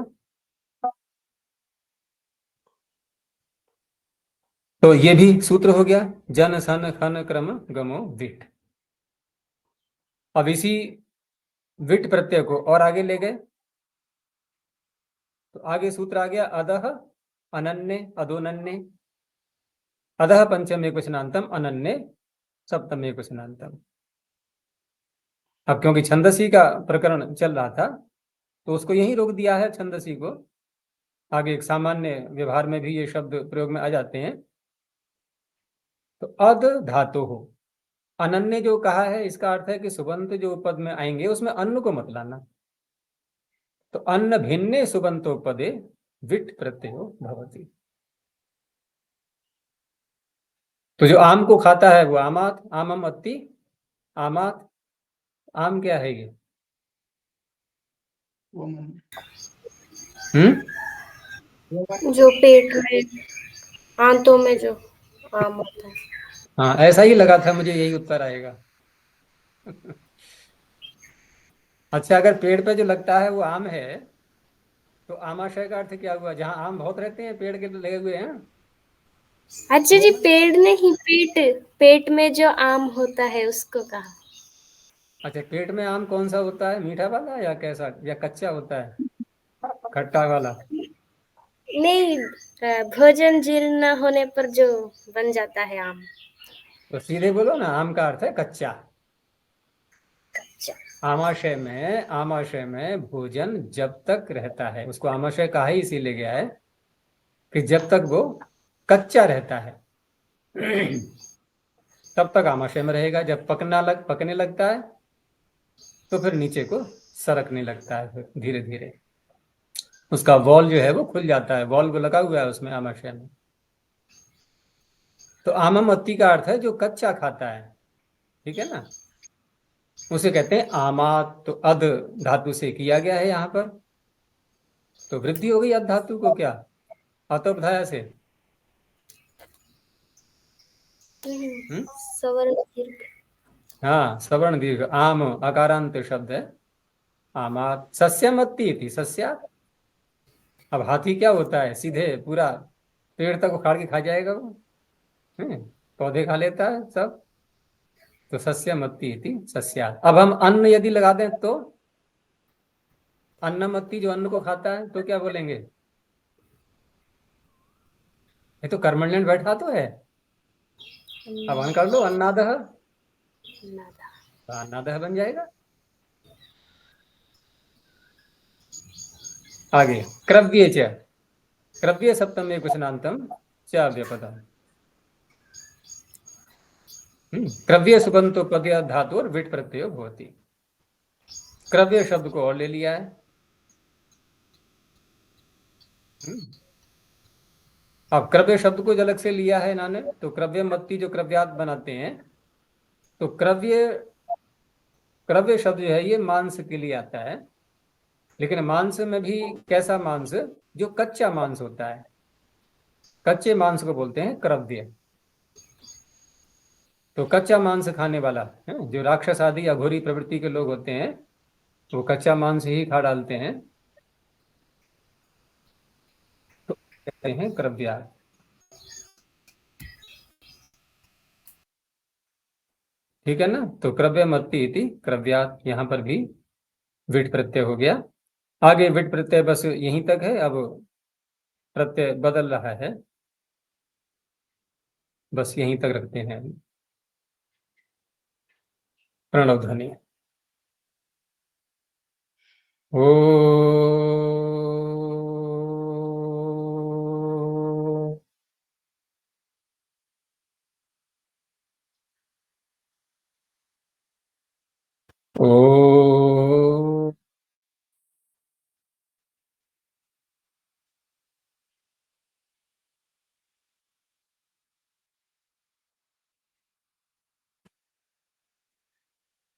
तो ये भी सूत्र हो गया, जन सन खन क्रम गमो विट। अब इसी विट प्रत्यय को और आगे ले गए, तो आगे सूत्र आ गया अदह अनन्य अदोनन्य, अदह पंचमे क्वचनांतम अनन्य सप्तमे क्वचनांतम। अब क्योंकि छंदसी का प्रकरण चल रहा था तो उसको यही रोक दिया है छंदसी को। आगे एक सामान्य व्यवहार में भी ये शब्द प्रयोग में आ जाते हैं। तो अद धातु हो, अनन्य जो कहा है इसका अर्थ है कि सुबंत जो पद में आएंगे उसमें अन्न को मत लाना। तो अन्न भिन्ने सुबंतो पदे विट प्रत्ययो भवति। तो जो आम को खाता है वो आमात, आमम अत्ति आमात। आम क्या है ये? जो पेट में, आंतों में जो आम होता है। हाँ, ऐसा ही लगा था मुझे, यही उत्तर आएगा। अच्छा, अगर पेड़ पे जो लगता है वो आम है तो आमाशय का अर्थ क्या हुआ? जहाँ आम बहुत रहते हैं, पेड़ के लगे हुए हैं। अच्छा जी, पेड़ नहीं, पेट, पेट में जो आम होता है उसको कहा। अच्छा, पेट में आम कौन सा होता है? मीठा वाला या कैसा, या कच्चा होता है खट्टा वाला? नहीं, भोजन जीर्ण न होने पर जो बन जाता है आम। तो सीधे बोलो ना, आम का अर्थ है कच्चा। कच्चा। आमाशय में भोजन जब तक रहता है, उसको आमाशय कहा ही इसीलिए गया है कि जब तक वो कच्चा रहता है तब तक आमाशय में रहेगा। जब पकने लगता है तो फिर नीचे को सरकने लगता है, फिर धीरे धीरे उसका वॉल जो है वो खुल जाता है। वॉल को लगा हुआ है उसमें आमाशय में। तो आमम अत्ति का अर्थ है जो कच्चा खाता है, ठीक है ना, उसे कहते हैं आमात। तो अध धातु से किया गया है यहाँ पर, तो वृद्धि हो गई अध धातु को, क्या अतोपधाया से। सवर्ण दीर्घ। हाँ, सवर्ण दीर्घ। आम अकारांत शब्द है आमात। सस्यमत्ति थी सस्या। अब हाथी क्या होता है, सीधे पूरा पेड़ तक उखाड़ के खा जाएगा वो, पौधे खा लेता है सब। तो सस्यमत्ति थी सस्या। अब हम अन्न यदि लगा दें तो अन्नमत्ति, जो अन्न को खाता है, तो क्या बोलेंगे? ये तो कर्मण्यन बैठा तो है। अब अन्न कर दो अन्नादह, अन्नादह बन जाएगा। आगे क्रव्ये च, क्रव्य सप्तमे कुशनांतम च अव्यपदा। क्रव्य सुबंतो पदया धातु और विट प्रत्यय होती। क्रव्य शब्द को और ले लिया है। अब क्रव्य शब्द को अलग से लिया है इन्होंने, तो क्रव्य मत्ती जो क्रव्यात बनाते हैं, तो क्रव्य क्रव्य शब्द जो है ये मांस के लिए आता है, लेकिन मांस में भी कैसा मांस, जो कच्चा मांस होता है, कच्चे मांस को बोलते हैं क्रव्य। तो कच्चा मांस खाने वाला है, जो राक्षस आदि अघोरी प्रवृत्ति के लोग होते हैं, वो कच्चा मांस ही खा डालते हैं, तो कहते हैं क्रव्या। ठीक है ना, तो क्रव्य मत्ती इति क्रव्यात, यहां पर भी विट प्रत्यय हो गया। आगे विट प्रत्यय बस यहीं तक है, अब प्रत्यय बदल रहा है, बस यहीं तक रखते हैं। प्रणव ध्वनि ओ ओ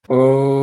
ओ